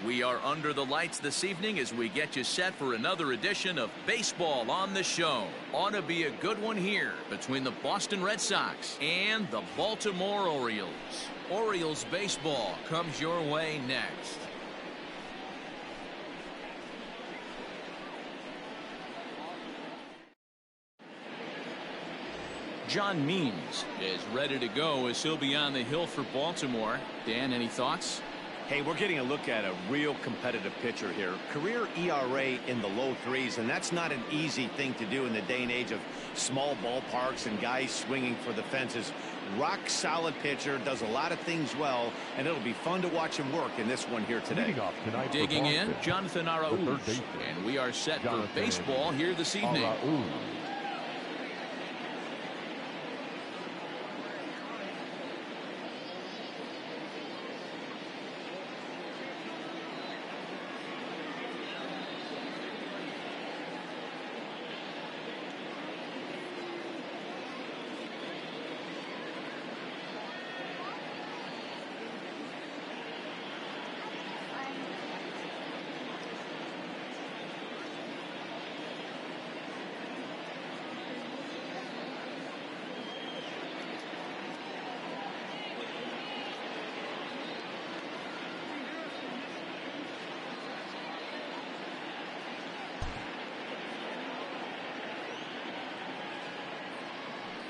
We are under the lights this evening as we get you set for another edition of Baseball on the Show. Ought to be a good one here between the Boston Red Sox and the Baltimore Orioles. Orioles baseball comes your way next. John Means is ready to go as he'll be on the hill for Baltimore. Dan, any thoughts? Hey, we're getting a look at a real competitive pitcher here. Career ERA in the low threes, and that's not an easy thing to do in the day and age of small ballparks and guys swinging for the fences. Rock solid pitcher, does a lot of things well, and it'll be fun to watch him work in this one here today. Digging in, Jonathan Araújo, and we are set for baseball here this evening.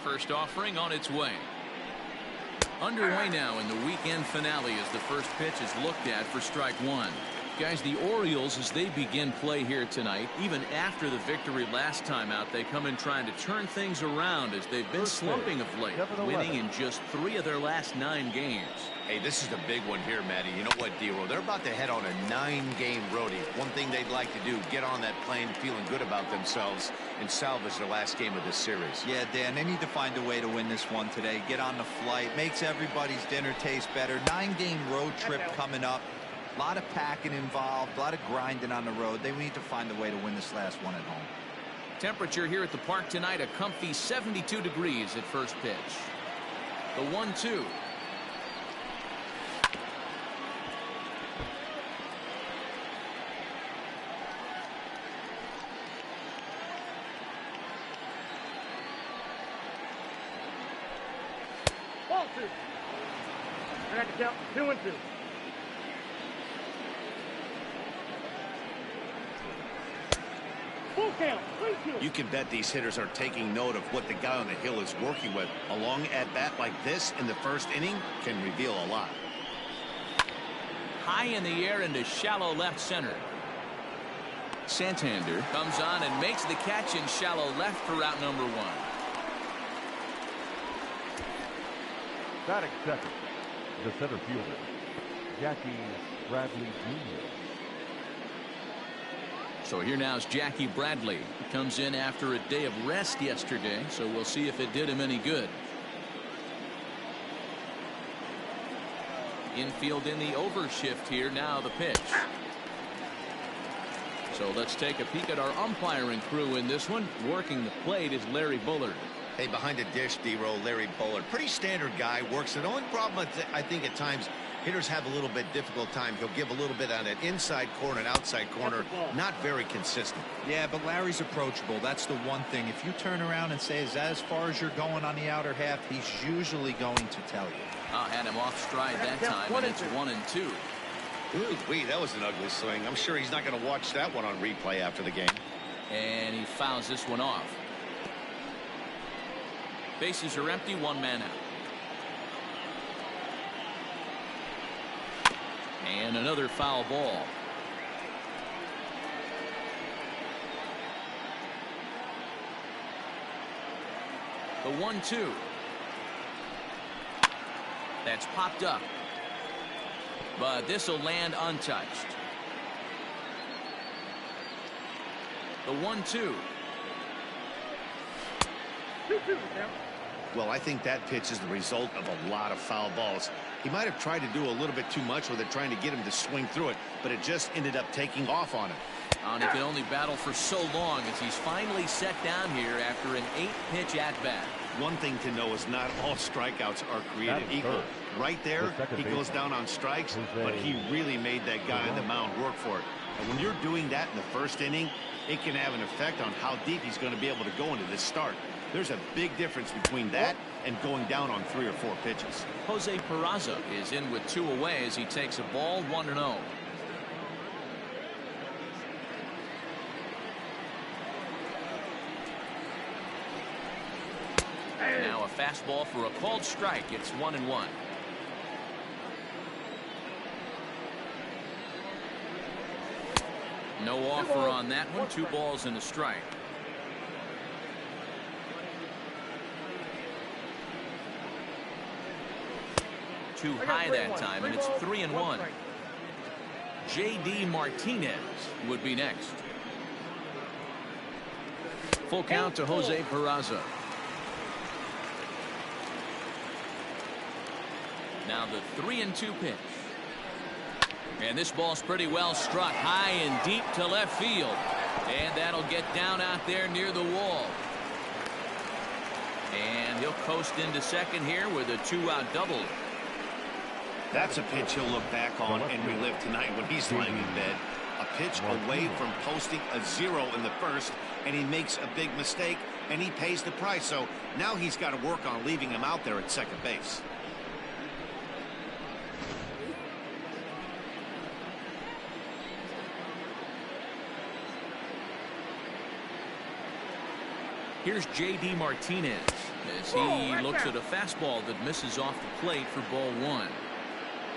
First offering on its way. Underway now in the weekend finale as the first pitch is looked at for strike one. Guys, the Orioles, as they begin play here tonight, even after the victory last time out, they come in trying to turn things around as they've been slumping of late, winning in just 3 of their last 9 games. Hey, this is the big one here, Matty. You know what, D-Roll? They're about to head on a 9-game roadie. One thing they'd like to do, get on that plane feeling good about themselves and salvage their last game of this series. Yeah, Dan, they need to find a way to win this one today. Get on the flight, makes everybody's dinner taste better. 9-game road trip coming up. A lot of packing involved, a lot of grinding on the road. They need to find a way to win this last one at home. Temperature here at the park tonight, a comfy 72 degrees at first pitch. The 1-2. Ball 2. We're going to count 2-2. You can bet these hitters are taking note of what the guy on the hill is working with. A long at-bat like this in the first inning can reveal a lot. High in the air into shallow left center. Santander comes on and makes the catch in shallow left for out number 1. Batting second, the center fielder, Jackie Bradley Jr. So here now is Jackie Bradley. He comes in after a day of rest yesterday, so we'll see if it did him any good. Infield in the overshift here. Now the pitch. So let's take a peek at our umpiring crew in this one. Working the plate is Larry Bullard. Hey, behind the dish, D-Roll, Larry Bullard. Pretty standard guy, works it. The only problem I think at times hitters have a little bit difficult time. He'll give a little bit on that inside corner and outside corner. Not very consistent. Yeah, but Larry's approachable. That's the one thing. If you turn around and say, is that as far as you're going on the outer half, he's usually going to tell you. Had him off stride that time, and it's 1-2. Ooh-wee, that was an ugly swing. I'm sure he's not going to watch that one on replay after the game. And he fouls this one off. Bases are empty, 1 man out. And another foul ball. The 1-2. That's popped up. But this will land untouched. The 1-2. Well, I think that pitch is the result of a lot of foul balls. He might have tried to do a little bit too much with it, trying to get him to swing through it, but it just ended up taking off on him. And he can only battle for so long as he's finally set down here after an 8-pitch at-bat. one thing to know is not all strikeouts are created equal. Right there, he goes down on strikes, but he really made that guy on the mound work for it. And when you're doing that in the first inning, it can have an effect on how deep he's going to be able to go into this start. There's a big difference between that and going down on 3 or 4 pitches. Jose Peraza is in with 2 away as he takes a ball 1-0. Now a fastball for a called strike. It's 1-1. No offer on that one. 2 balls and a strike. Too high that time, and it's 3-1. J.D. Martinez would be next. Full count to Jose Peraza. Now the 3-2 pitch. And this ball's pretty well struck high and deep to left field. And that'll get down out there near the wall. And he'll coast into second here with a 2-out double. That's a pitch he'll look back on and relive tonight when he's lying in bed. A pitch away from posting a 0 in the first, and he makes a big mistake, and he pays the price. So now he's got to work on leaving him out there at second base. Here's J.D. Martinez as he looks at a fastball that misses off the plate for ball 1.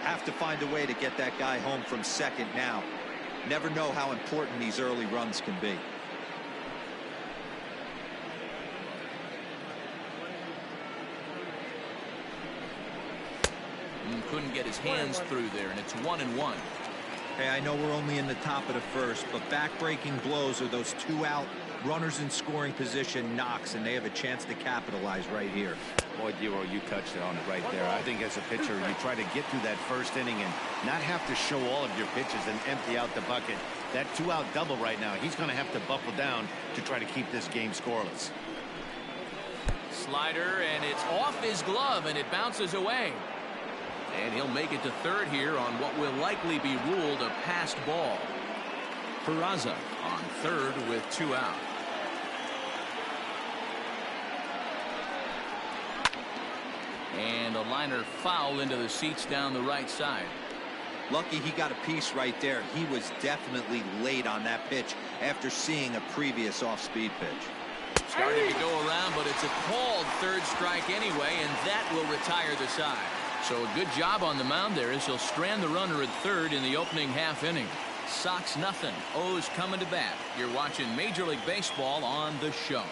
Have to find a way to get that guy home from second now. Never know how important these early runs can be. Couldn't get his hands through there, and it's 1-1. Hey, I know we're only in the top of the first, but back-breaking blows are those 2-out runners in scoring position knocks, and they have a chance to capitalize right here. Boy, Dero, you touched on it right there. I think as a pitcher, you try to get through that first inning and not have to show all of your pitches and empty out the bucket. That 2-out double right now, he's going to have to buckle down to try to keep this game scoreless. Slider, and it's off his glove, and it bounces away. And he'll make it to third here on what will likely be ruled a passed ball. Peraza on third with 2 out. And a liner foul into the seats down the right side. Lucky he got a piece right there. He was definitely late on that pitch after seeing a previous off-speed pitch. Starting to go around, but it's a called third strike anyway, and that will retire the side. So a good job on the mound there as he'll strand the runner at third in the opening half inning. Sox nothing. O's coming to bat. You're watching Major League Baseball on the show.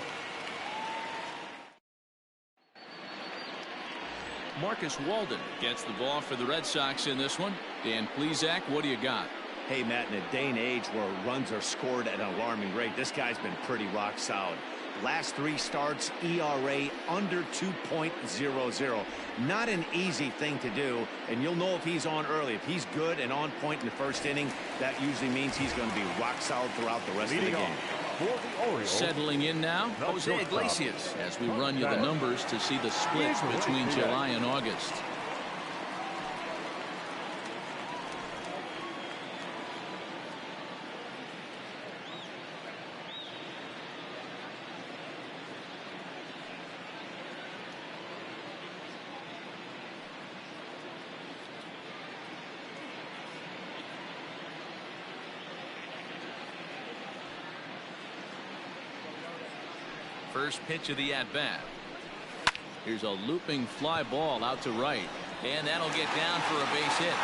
Marcus Walden gets the ball for the Red Sox in this one. Dan Plesac, what do you got? Hey, Matt, in a day and age where runs are scored at an alarming rate, this guy's been pretty rock solid. Last 3 starts, ERA under 2.00. Not an easy thing to do, and you'll know if he's on early. If he's good and on point in the first inning, that usually means he's going to be rock solid throughout the rest of the game. Settling in now, Jose Iglesias, as we run you the numbers to see the splits between July and August. First pitch of the at-bat. Here's a looping fly ball out to right, and that'll get down for a base hit.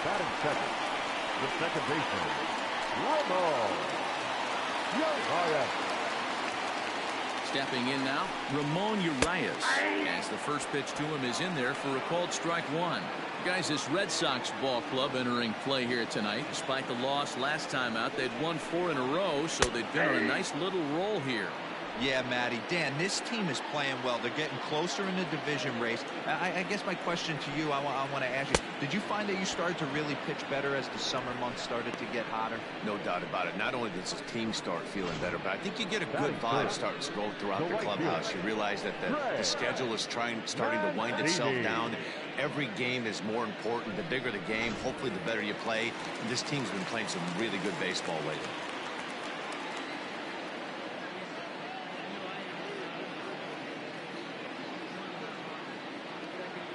Batting second, the second baseman, Ramon. Stepping in now, Ramon Urias, as the first pitch to him is in there for a called strike 1. Guys, this Red Sox ball club entering play here tonight. Despite the loss last time out, they'd won 4 in a row, so they've been on a nice little roll here. Yeah, Matty. Dan, this team is playing well. They're getting closer in the division race. I guess my question to you, I want to ask you, did you find that you started to really pitch better as the summer months started to get hotter? No doubt about it. Not only does the team start feeling better, but I think you get a good vibe starting to go throughout the clubhouse. You realize that the schedule is starting to wind itself down. Every game is more important. The bigger the game, hopefully the better you play. And this team's been playing some really good baseball lately.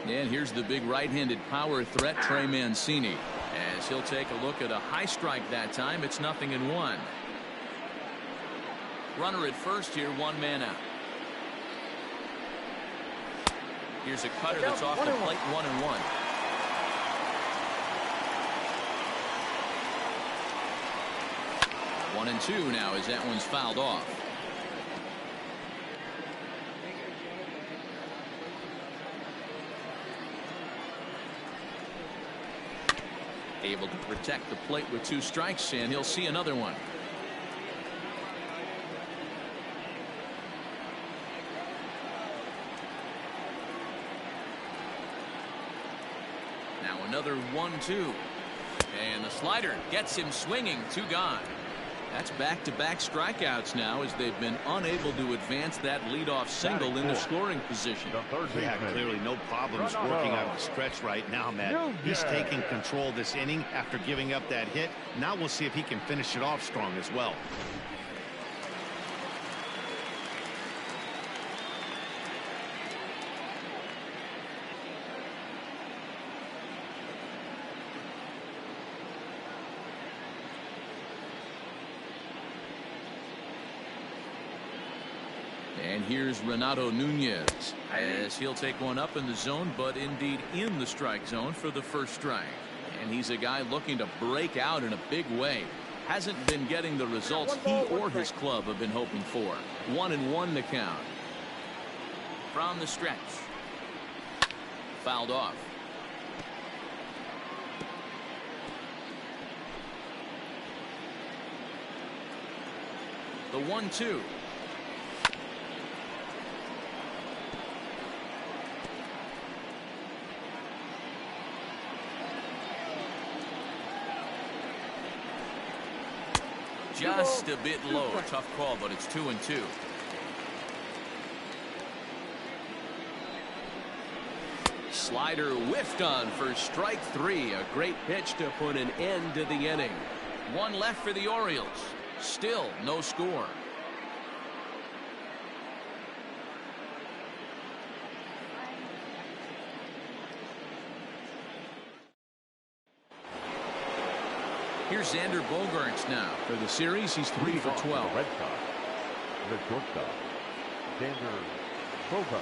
And here's the big right-handed power threat, Trey Mancini. As he'll take a look at a high strike that time, it's 0-1. Runner at first here, one man out. Here's a cutter that's off the plate, 1-1. One and two now as that one's fouled off. Able to protect the plate with 2 strikes, and he'll see another one. Now another 1-2. And the slider gets him swinging. 2 gone. That's back-to-back strikeouts now as they've been unable to advance that leadoff single into scoring position. Yeah, clearly no problems working out of the stretch right now, Matt. He's taking control of this inning after giving up that hit. Now we'll see if he can finish it off strong as well. And here's Renato Nunez as he'll take one up in the zone, but indeed in the strike zone for the first strike. And he's a guy looking to break out in a big way. Hasn't been getting the results he or his club have been hoping for. 1-1 to count. From the stretch. Fouled off. The 1-2. Just a bit low. Tough call, but it's 2-2. Slider whiffed on for strike 3. A great pitch to put an end to the inning. One left for the Orioles. Still no score. Here's Xander Bogaerts now. For the series, he's 3 for 12. Red Sox. The shortstop, Xander Bogaerts.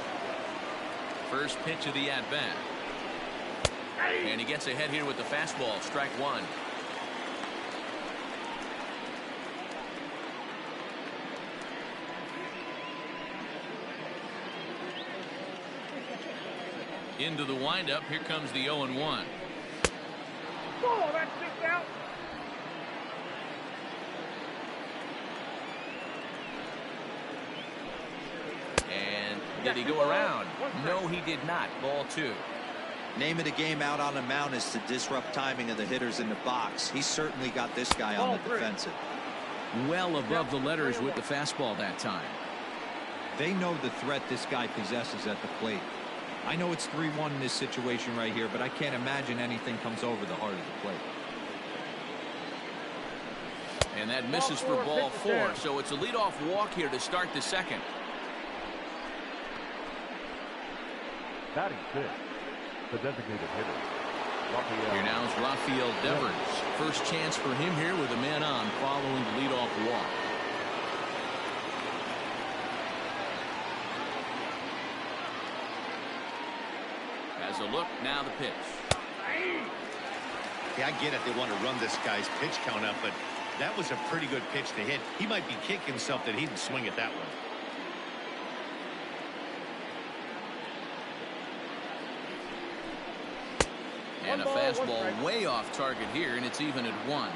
First pitch of the at-bat. And he gets ahead here with the fastball. Strike 1. Into the windup. Here comes the 0-1. Oh, that's just out. Did he go around? No, he did not. Ball 2. Name of the game out on the mound is to disrupt timing of the hitters in the box. He certainly got this guy on the defensive. Well above the letters with the fastball that time. They know the threat this guy possesses at the plate. I know it's 3-1 in this situation right here, but I can't imagine anything comes over the heart of the plate. And that misses for ball 4, so it's a leadoff walk here to start the second. Batting 5th, the designated hitter. Here now is Rafael Devers. First chance for him here with a man on following the leadoff walk. Has a look, now the pitch. Yeah, I get it. They want to run this guy's pitch count up, but that was a pretty good pitch to hit. He might be kicking himself that he didn't swing at that one. And a fastball way off target here, and it's even at 1.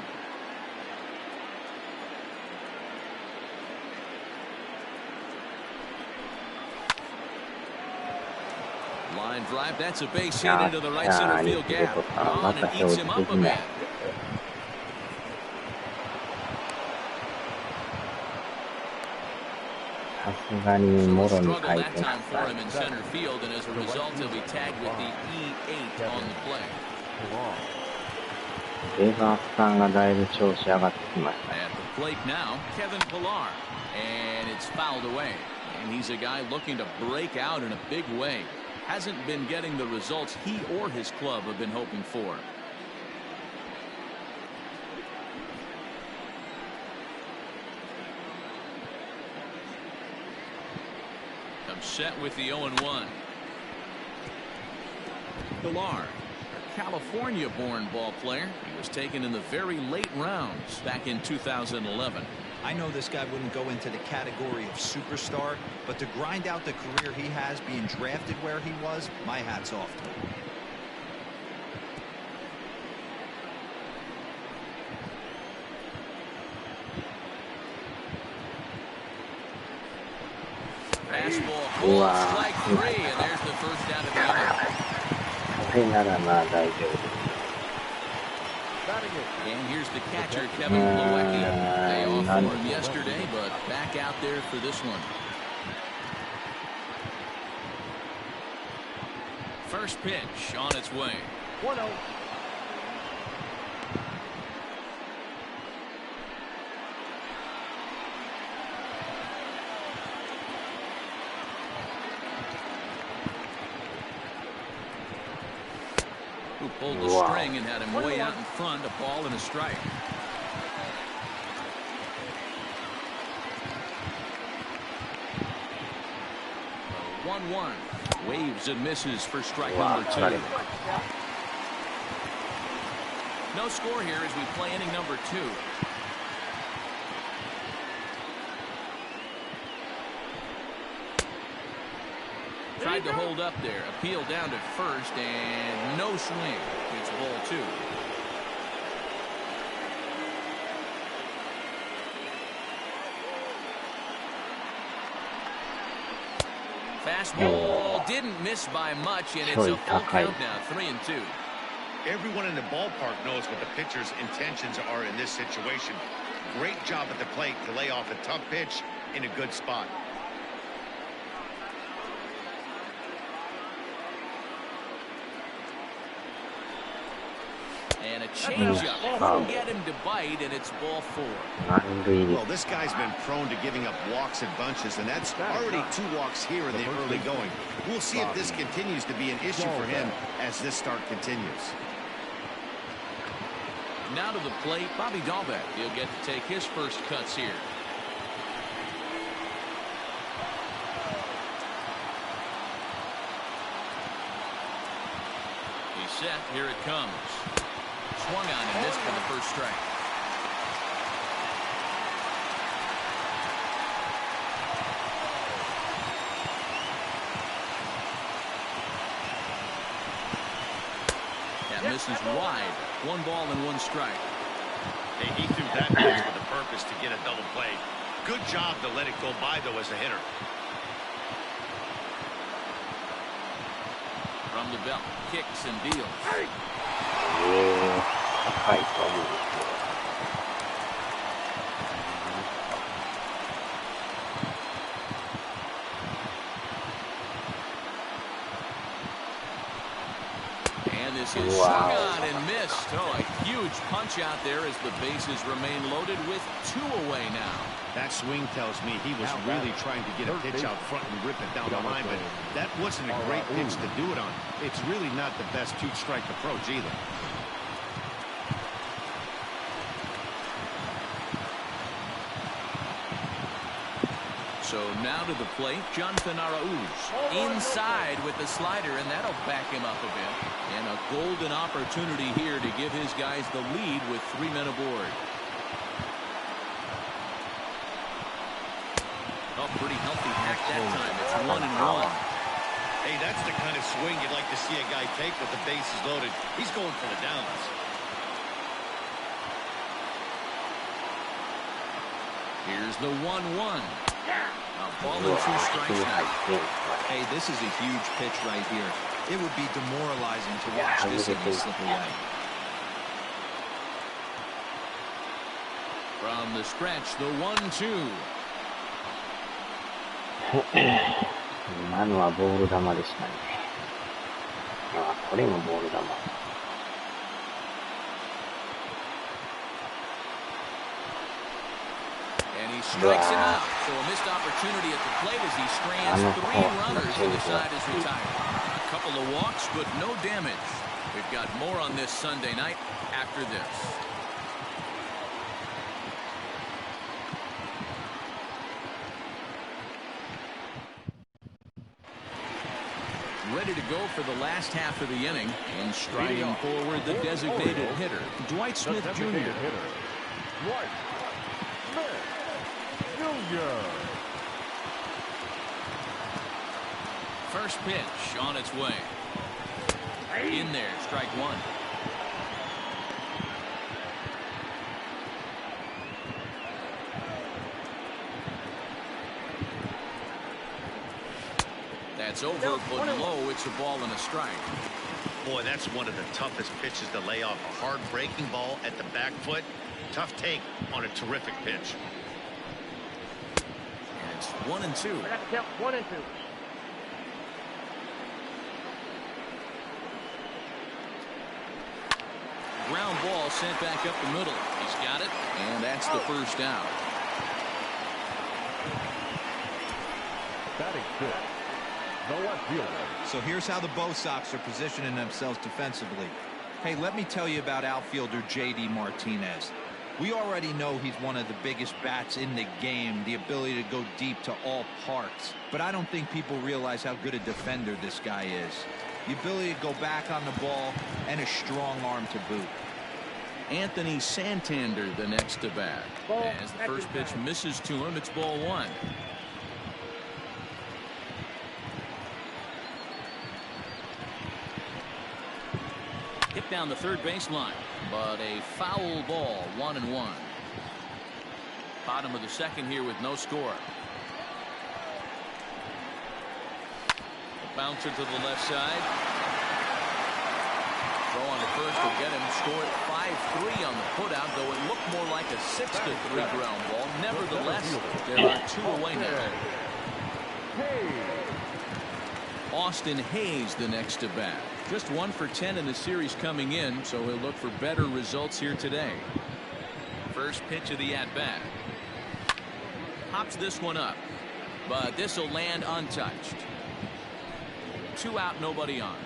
Line drive, that's a base hit into the right center field gap. On and eats him up a bit. Struggle that time for him in center field, and as a result, he'll be tagged with the E8 on the play. At the plate now, Kevin Pillar, and it's fouled away. And he's a guy looking to break out in a big way. Hasn't been getting the results he or his club have been hoping for. Set with the 0-1. Pillar, a California-born ball player. He was taken in the very late rounds back in 2011. I know this guy wouldn't go into the category of superstar, but to grind out the career he has being drafted where he was, my hat's off to him. Fastball, strike 3, and there's the first out of the inning. And here's the catcher, Kevin Plawecki. They off for him yesterday, but back out there for this one. First pitch on its way. 1-0. Who pulled the string and had him way out in front, a ball and a strike. A 1-1. Waves and misses for strike number 2. No score here as we play inning number 2. Tried to hold up there. Appeal down to first, and no swing. It's ball 2. Fastball didn't miss by much, and it's a full count now, 3-2. Everyone in the ballpark knows what the pitcher's intentions are in this situation. Great job at the plate to lay off a tough pitch in a good spot. And a changeup won't get him to bite, and it's ball 4. Well, this guy's been prone to giving up walks in bunches, and that's already 2 walks here in the early going. We'll see if this continues to be an issue for him as this start continues. Now to the plate, Bobby Dahlbeck. He'll get to take his first cuts here. He's set. Here it comes. Swung on and missed for the first strike. That misses wide. 1 ball and 1 strike. Hey, he threw that pitch with a purpose to get a double play. Good job to let it go by, though, as a hitter. From the belt, kicks and deals. And this is swung on and missed. Oh, a huge punch out there as the bases remain loaded with 2 away now. That swing tells me he was really trying to get a pitch out front and rip it down the line, but that wasn't a great pitch to do it on. It's really not the best 2-strike approach either. So now to the plate, Jonathan Arauz inside with the slider, and that'll back him up a bit. And a golden opportunity here to give his guys the lead with 3 men aboard. Oh, pretty healthy hack that time. It's 1-1. Hey, that's the kind of swing you'd like to see a guy take with the bases loaded. He's going for the downs. Here's the 1-1. A ball and 2 strikes now. Hey, this is a huge pitch right here. It would be demoralizing to watch this inning slip away. From the stretch, the 1-2. 今のはボール球でしたね。これもボール球。And he strikes him out. So a missed opportunity at the plate as he strands 3 runners and decides to retire. A couple of walks, but no damage. We've got more on this Sunday night after this. Ready to go for the last half of the inning, and striding forward the designated hitter, Dwight Smith Jr. Dwight Smith Jr. First pitch on its way. In there, strike one. That's over, but low. It's a ball and a strike. Boy, that's one of the toughest pitches to lay off. A hard breaking ball at the back foot. Tough take on a terrific pitch. And it's 1-2. I got to count 1 and 2. Ground ball sent back up the middle. He's got it, and that's the first out. Batting fifth, the left fielder. So here's how the Bo Sox are positioning themselves defensively. Hey, let me tell you about outfielder J.D. Martinez. We already know he's one of the biggest bats in the game, the ability to go deep to all parks. But I don't think people realize how good a defender this guy is. The ability to go back on the ball and a strong arm to boot. Anthony Santander the next to bat. As the first pitch misses to him, it's ball 1. Hit down the third baseline, but a foul ball, 1-1. Bottom of the second here with no score. A bouncer to the left side. Throw on the first will get him. Scored 5-3 on the putout, though it looked more like a 6-3 ground ball. Nevertheless, there are 2 away now. Austin Hayes the next to bat. Just 1 for 10 in the series coming in, so he'll look for better results here today. First pitch of the at-bat. Hops this one up, but this will land untouched. 2 out, nobody on.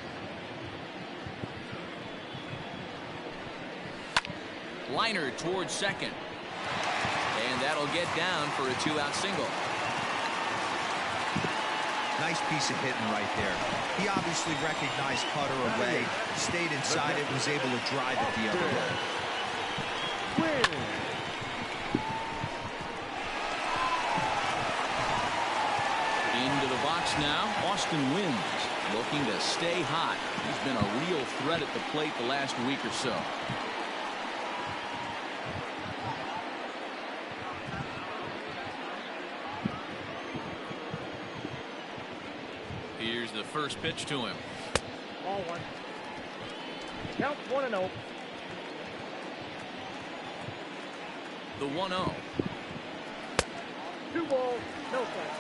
Liner towards second, and that'll get down for a 2-out single. Nice piece of hitting right there. He obviously recognized putter away, stayed inside it, was able to drive it the other way. Into the box now, Austin Wynns looking to stay hot. He's been a real threat at the plate the last week or so. Here's the first pitch to him. Ball 1. Count 1-0. The 1-0. 2 balls, no strikes.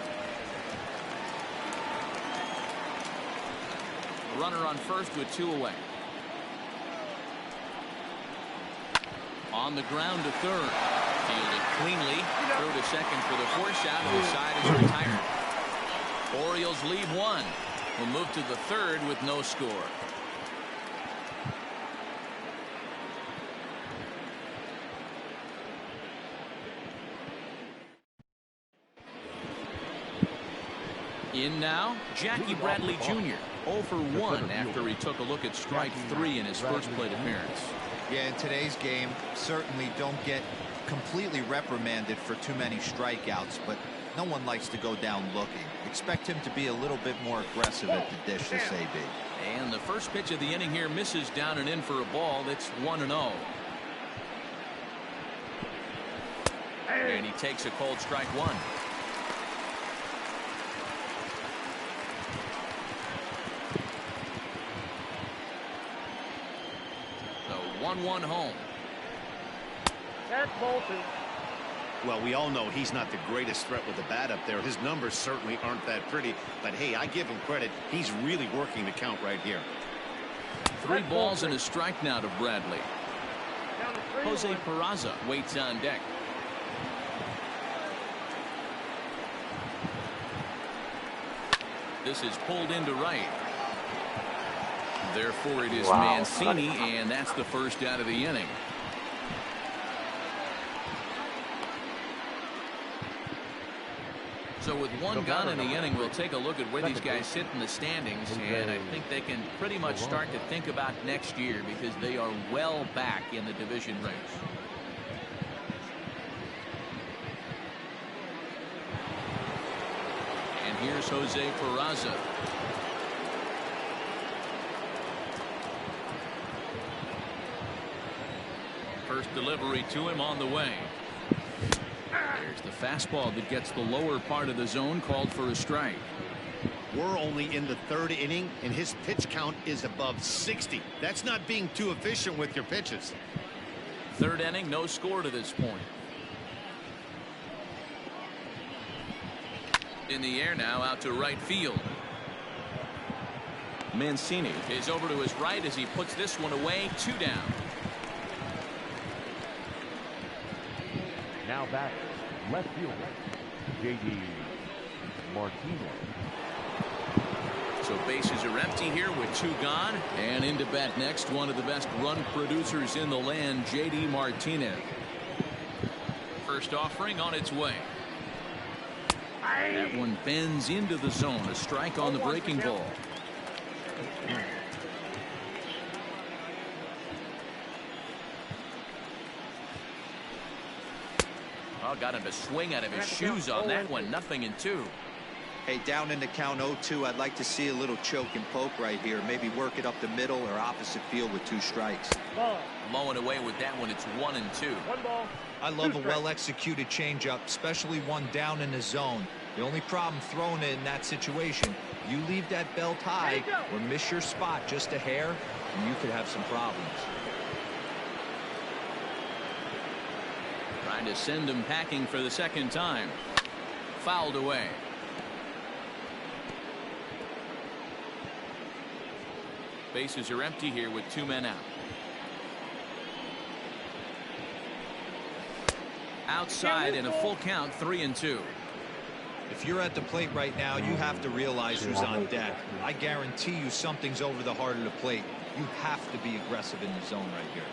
Runner on first with 2 away. On the ground to third. Fielded cleanly. Throw to second for the force out, and the side is retired. Orioles lead 1. We'll move to the third with no score. In now, Jackie Bradley Jr. 0 for 1 after he took a look at strike 3 in his first plate appearance. Yeah, in today's game, certainly don't get completely reprimanded for too many strikeouts, but no one likes to go down looking. Expect him to be a little bit more aggressive at the dish this AB. And the first pitch of the inning here misses down and in for a ball. That's 1-0. And he takes a cold strike 1. 1-1 home. That's Bolton. Well, we all know he's not the greatest threat with the bat up there. His numbers certainly aren't that pretty. But, hey, I give him credit. He's really working the count right here. 3 balls and a strike now to Bradley. Down to 3-1. Jose Peraza waits on deck. This is pulled into right. Therefore, it is Mancini, and that's the first out of the inning. So with 1 gun in the inning, we'll take a look at where these guys sit in the standings, and I think they can pretty much start to think about next year because they are well back in the division race. And here's Jose Peraza. First delivery to him on the way. There's the fastball that gets the lower part of the zone, called for a strike. We're only in the 3rd inning, and his pitch count is above 60. That's not being too efficient with your pitches. 3rd inning, no score to this point. In the air now, out to right field. Mancini is over to his right as he puts this one away. 2 down. Now back, left fielder, J.D. Martinez. So bases are empty here with 2 gone. And into bat next, one of the best run producers in the land, J.D. Martinez. First offering on its way. That one bends into the zone. A strike on the breaking ball. Oh, got him to swing out of his shoes on that one. 0-2. Hey, down in the count 0-2, I'd like to see a little choke and poke right here. Maybe work it up the middle or opposite field with 2 strikes. Ball. Mowing away with that one. It's 1-2. 1 ball. I love a well-executed changeup, especially one down in the zone. The only problem throwing it in that situation, you leave that belt high or miss your spot just a hair, and you could have some problems. Trying to send him packing for the 2nd time. Fouled away. Bases are empty here with 2 men out. Outside in a full count, 3-2. If you're at the plate right now, you have to realize who's on deck. I guarantee you something's over the heart of the plate. You have to be aggressive in the zone right here.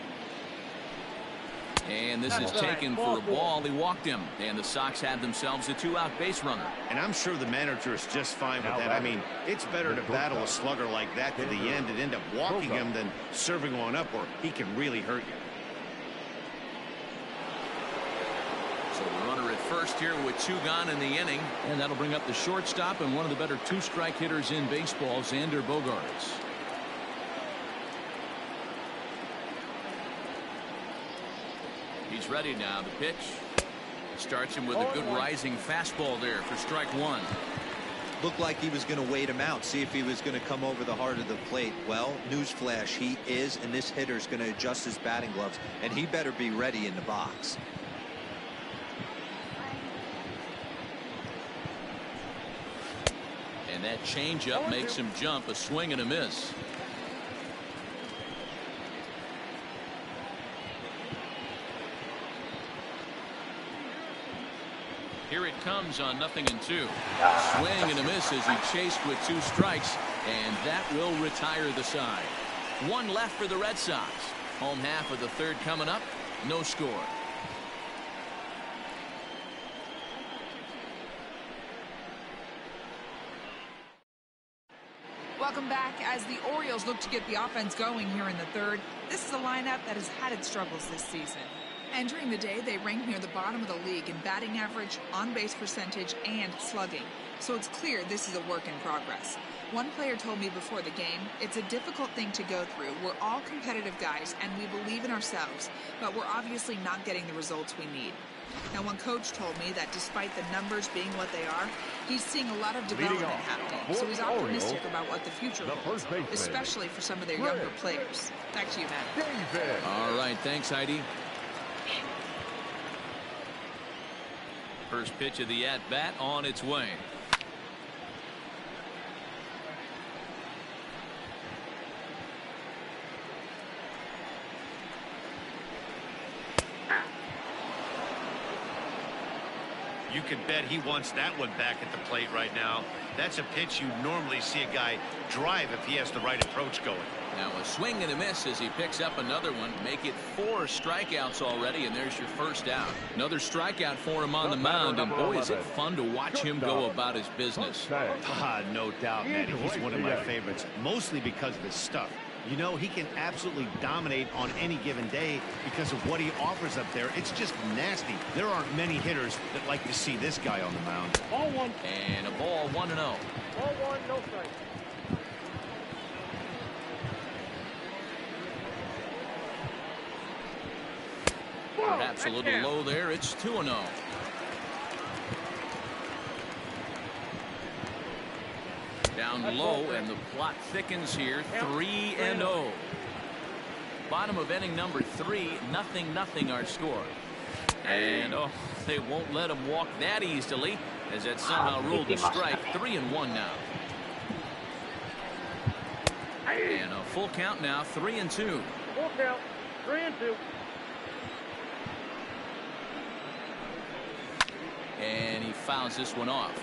And this is taken for a ball. He walked him, and the Sox have themselves a 2-out base runner. And I'm sure the manager is just fine with that. I mean, it's better to battle a slugger like that to the end and end up walking him than serving one up, or he can really hurt you. So the runner at first here with 2 gone in the inning, and that'll bring up the shortstop and one of the better 2-strike hitters in baseball, Xander Bogaerts. He's ready now. The pitch starts him with a good rising fastball there for strike 1. Looked like he was going to wait him out, see if he was going to come over the heart of the plate. Well, newsflash, he is, and this hitter's going to adjust his batting gloves, and he better be ready in the box. And that changeup makes him jump. A swing and a miss. Here it comes on 0-2. Swing and a miss as he chased with 2 strikes, and that will retire the side. 1 left for the Red Sox. Home half of the 3rd coming up. No score. Welcome back. As the Orioles look to get the offense going here in the 3rd, this is a lineup that has had its struggles this season. Entering the day, they ranked near the bottom of the league in batting average, on-base percentage, and slugging. So it's clear this is a work in progress. One player told me before the game, it's a difficult thing to go through. We're all competitive guys, and we believe in ourselves, but we're obviously not getting the results we need. Now, one coach told me that despite the numbers being what they are, he's seeing a lot of development happening. So he's optimistic about what the future holds, especially for some of their younger players. Back to you, Matt. All right, thanks, Heidi. First pitch of the at-bat on its way. You can bet he wants that one back at the plate right now. That's a pitch you normally see a guy drive if he has the right approach going. Now a swing and a miss as he picks up another one. Make it 4 strikeouts already, and there's your first out. Another strikeout for him on the mound, and boy, is it fun to watch him go about his business. No doubt, man. He's one of my favorites, mostly because of his stuff. You know, he can absolutely dominate on any given day because of what he offers up there. It's just nasty. There aren't many hitters that like to see this guy on the mound. Ball one. And a ball 1-0. Ball one, no strike. Perhaps a little low there. It's 2-0. Down low, and the plot thickens here. 3-0. Bottom of inning number 3. 0-0 our score. And oh, they won't let him walk that easily, as that somehow ruled a strike. 3-1 now. And a full count now. 3-2. Full count. 3-2. And he fouls this one off.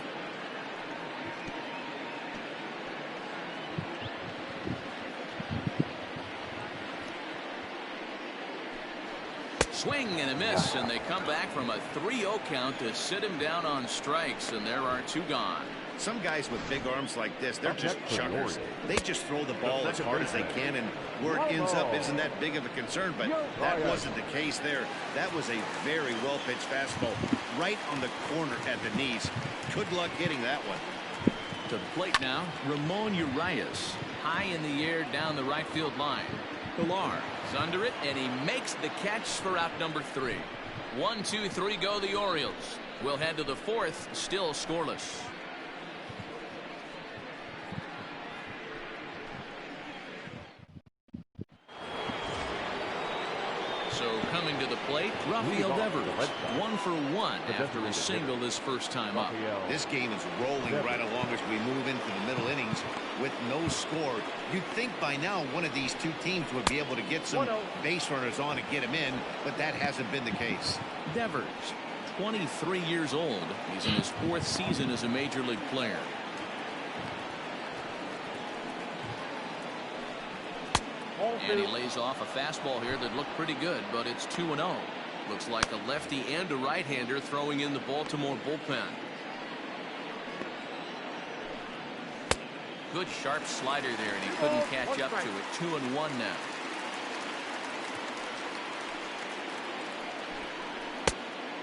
Swing and a miss, and they come back from a 3-0 count to sit him down on strikes, and there are 2 gone. Some guys with big arms like this, they're just chuckers. They just throw the ball as hard as they can, and where it ends up isn't that big of a concern, but that wasn't the case there. That was a very well-pitched fastball right on the corner at the knees. Good luck getting that one. To the plate now, Ramon Urias. High in the air down the right field line. Pilar is under it, and he makes the catch for out number 3. 1, 2, 3 go the Orioles. We'll head to the 4th, still scoreless. So coming to the plate, Rafael Devers, 1 for 1 after a single his first time up. This game is rolling right along as we move into the middle innings with no score. You'd think by now one of these 2 teams would be able to get some base runners on and get him in, but that hasn't been the case. Devers, 23 years old. He's in his 4th season as a major league player. And he lays off a fastball here that looked pretty good, but it's 2-0. Looks like a lefty and a right-hander throwing in the Baltimore bullpen. Good sharp slider there, and he couldn't catch up to it. 2-1 now.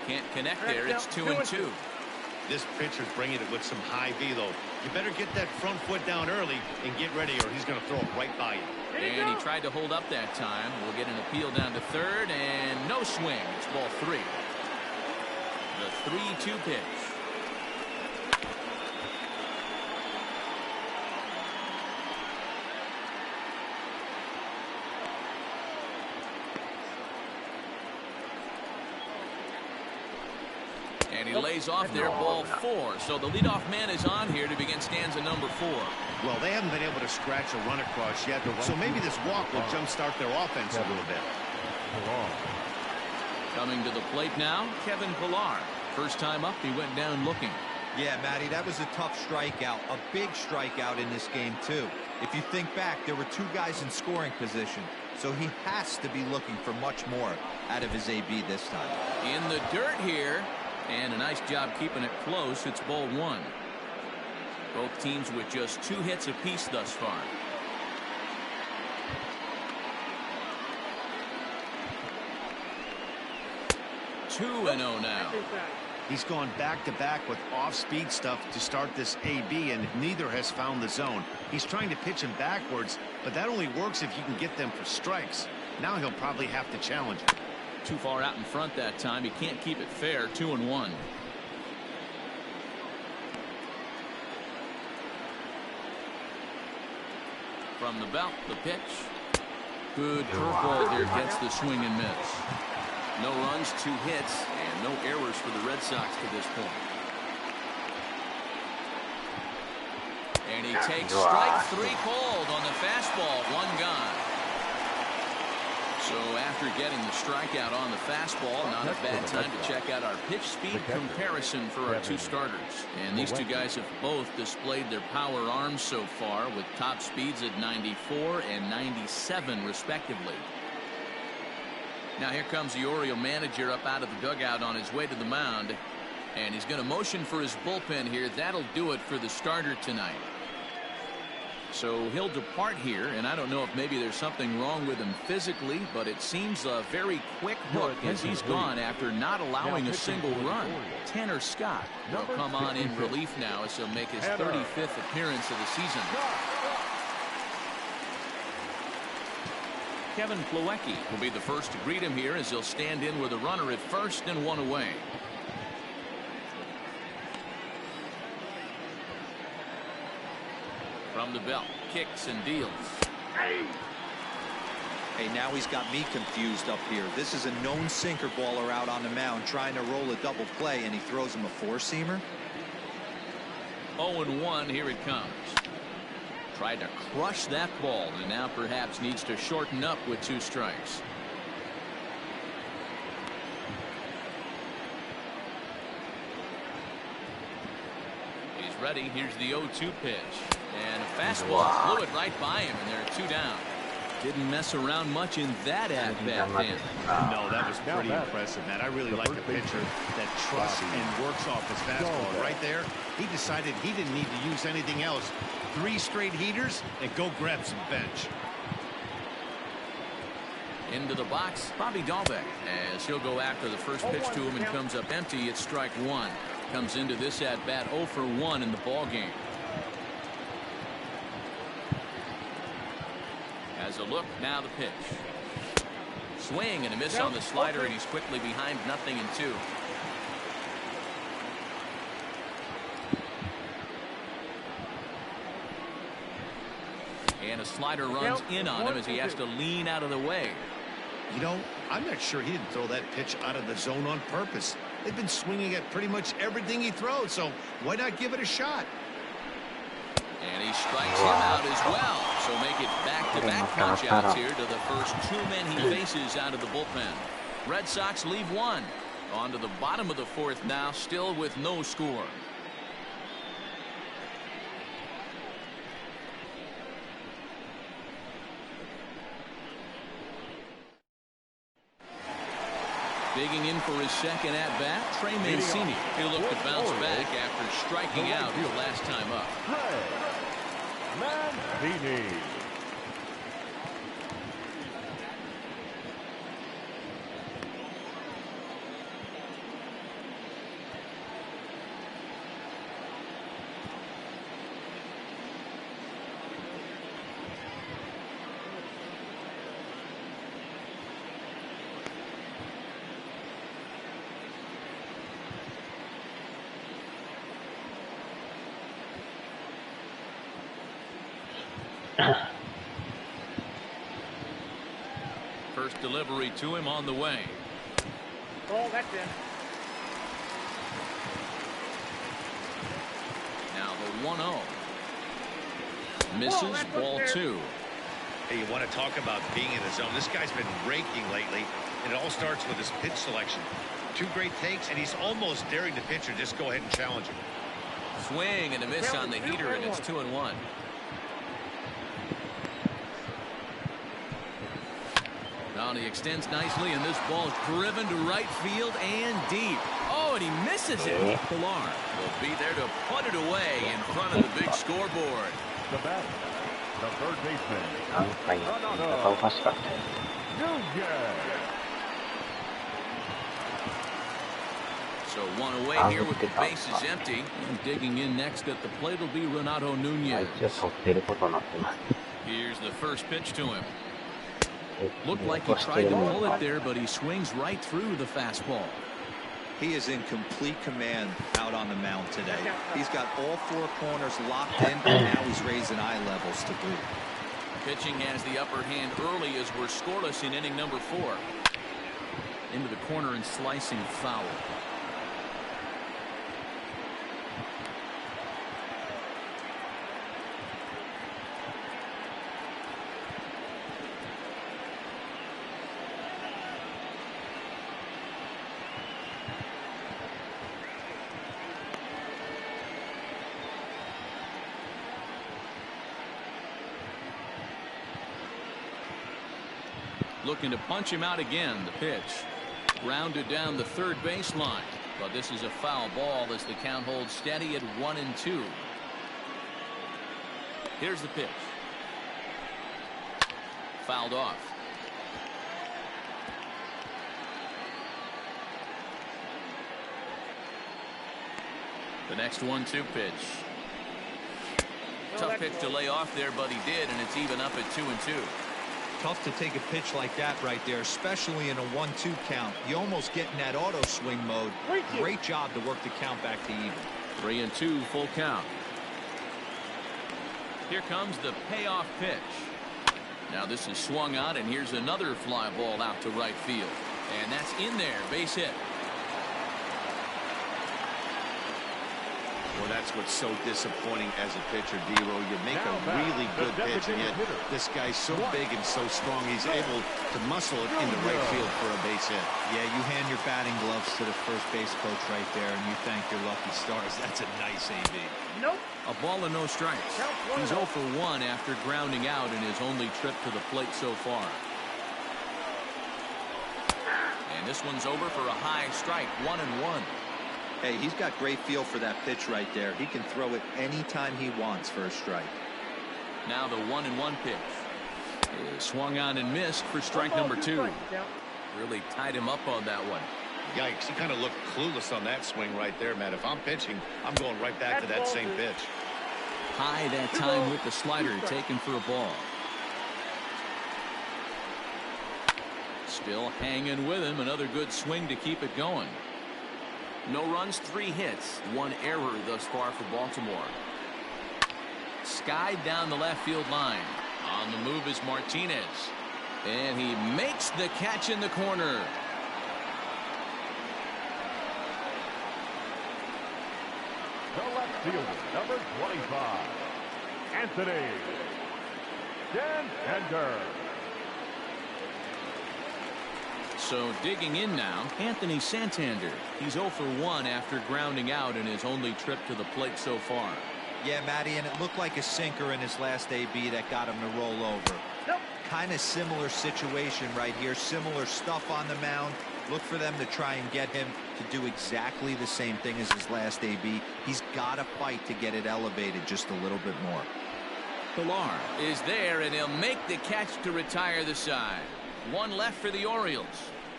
Can't connect there. It's 2-2. This pitcher's bringing it with some high velo. You better get that front foot down early and get ready, or he's going to throw it right by you. And he tried to hold up that time. We'll get an appeal down to 3rd, and no swing. It's ball 3. The 3-2 pitch. And he lays off there, ball 4. So the leadoff man is on here to begin stanza number 4. Well, they haven't been able to scratch a run across yet, so maybe this walk will jumpstart their offense a little bit. Coming to the plate now, Kevin Pilar. First time up, he went down looking. Yeah, Matty, that was a tough strikeout, a big strikeout in this game, too. If you think back, there were 2 guys in scoring position, so he has to be looking for much more out of his AB this time. In the dirt here, and a nice job keeping it close. It's ball 1. Both teams with just 2 hits apiece thus far. Two and 0 now. He's gone back-to-back with off-speed stuff to start this AB, and neither has found the zone. He's trying to pitch him backwards, but that only works if you can get them for strikes. Now he'll probably have to challenge it. Too far out in front that time. He can't keep it fair. 2-1. From the belt, the pitch. Good curveball there, gets the swing and miss. No runs, 2 hits, and no errors for the Red Sox to this point. And he takes strike 3 called on the fastball. 1 gone. So after getting the strikeout on the fastball, not a bad time to check out our pitch speed comparison for our 2 starters. And these 2 guys have both displayed their power arms so far, with top speeds at 94 and 97 respectively. Now here comes the Oriole manager up out of the dugout on his way to the mound, and he's going to motion for his bullpen here. That'll do it for the starter tonight. So he'll depart here, and I don't know if maybe there's something wrong with him physically, but it seems a very quick hook as he's gone after not allowing a single run. Tanner Scott will come on in relief now as he'll make his 35th appearance of the season. Kevin Plawecki will be the first to greet him here as he'll stand in with a runner at first and 1 away. From the belt, kicks and deals. Hey, now he's got me confused up here. This is a known sinker baller out on the mound trying to roll a double play, and he throws him a 4-seamer. 0-1, here it comes. Tried to crush that ball, and now perhaps needs to shorten up with 2 strikes. He's ready. Here's the 0-2 pitch. And a fastball flew it right by him, and there are 2 down. Didn't mess around much in that at-bat, Dan. No, that was pretty impressive, man. I really like a pitcher that trusts and works off his fastball. Right there, he decided he didn't need to use anything else. 3 straight heaters, and go grab some bench. Into the box, Bobby Dahlbeck, as he'll go after the first pitch to him and comes up empty. It's strike 1. Comes into this at-bat 0 for 1 in the ball game. As a look, now the pitch. Swing and a miss on the slider, and he's quickly behind 0-2. And a slider runs in on him as he has to lean out of the way. You know, I'm not sure he didn't throw that pitch out of the zone on purpose. They've been swinging at pretty much everything he throws, so why not give it a shot? And he strikes him out as well. So make it back-to-back punch-outs here to the first 2 men he faces out of the bullpen. Red Sox leave 1. On to the bottom of the 4th now, still with no score. Digging in for his second at-bat, Trey Mancini. He'll look to bounce back after striking out the last time up. Mancini. First delivery to him on the way. Oh, that's in. Now the 1-0. Misses, ball 2. Hey, you want to talk about being in the zone? This guy's been raking lately, and it all starts with his pitch selection. 2 great takes, and he's almost daring the pitcher just go ahead and challenge him. Swing and a miss on the heater, and it's 2-1. Now he extends nicely, and this ball is driven to right field and deep. Oh, and he misses it. Pilar will be there to put it away in front of the big scoreboard. The batter, the third baseman. So 1 away here with the bases empty. And digging in next at the plate will be Renato Nunez. Here's the first pitch to him. Looked like he tried to pull it there, but he swings right through the fastball. He is in complete command out on the mound today. He's got all four corners locked in, and now he's raising eye levels to boot. Pitching has the upper hand early as we're scoreless in inning number 4. Into the corner and slicing foul. Looking to punch him out again. The pitch grounded down the third baseline, but this is a foul ball as the count holds steady at 1-2. Here's the pitch. Fouled off. The next 1-2 pitch. Tough pitch to lay off there, but he did, and it's even up at 2-2. Tough to take a pitch like that right there, especially in a 1-2 count. You almost get in that auto swing mode. Great job to work the count back to even. 3-2 full count. Here comes the payoff pitch. Now this is swung out, and here's another fly ball out to right field. And that's in there, base hit. Well, that's what's so disappointing as a pitcher, D-Roll. You make a really good pitch, and yet this guy's so big and so strong, he's able to muscle it into right field for a base hit. Yeah, you hand your batting gloves to the first base coach right there, and you thank your lucky stars. That's a nice AB. Nope. A ball and no strikes. He's 0 for 1 after grounding out in his only trip to the plate so far. And this one's over for a high strike, 1-1. Hey, he's got great feel for that pitch right there. He can throw it anytime he wants for a strike. Now the 1-1 pitch is swung on and missed for strike number 2. Really tied him up on that one. Yikes, he kind of looked clueless on that swing right there, Matt. If I'm pitching, I'm going right back to that same pitch. High that time with the slider taken for a ball. Still hanging with him. Another good swing to keep it going. No runs, 3 hits, 1 error thus far for Baltimore. Skied down the left field line. On the move is Martinez. And he makes the catch in the corner. The left fielder, number 25, Anthony Santander. So digging in now, Anthony Santander. He's 0 for 1 after grounding out in his only trip to the plate so far. Yeah, Matty, and it looked like a sinker in his last AB that got him to roll over. Nope. Kind of similar situation right here. Similar stuff on the mound. Look for them to try and get him to do exactly the same thing as his last AB. He's got to fight to get it elevated just a little bit more. Pilar is there, and he'll make the catch to retire the side. 1 left for the Orioles.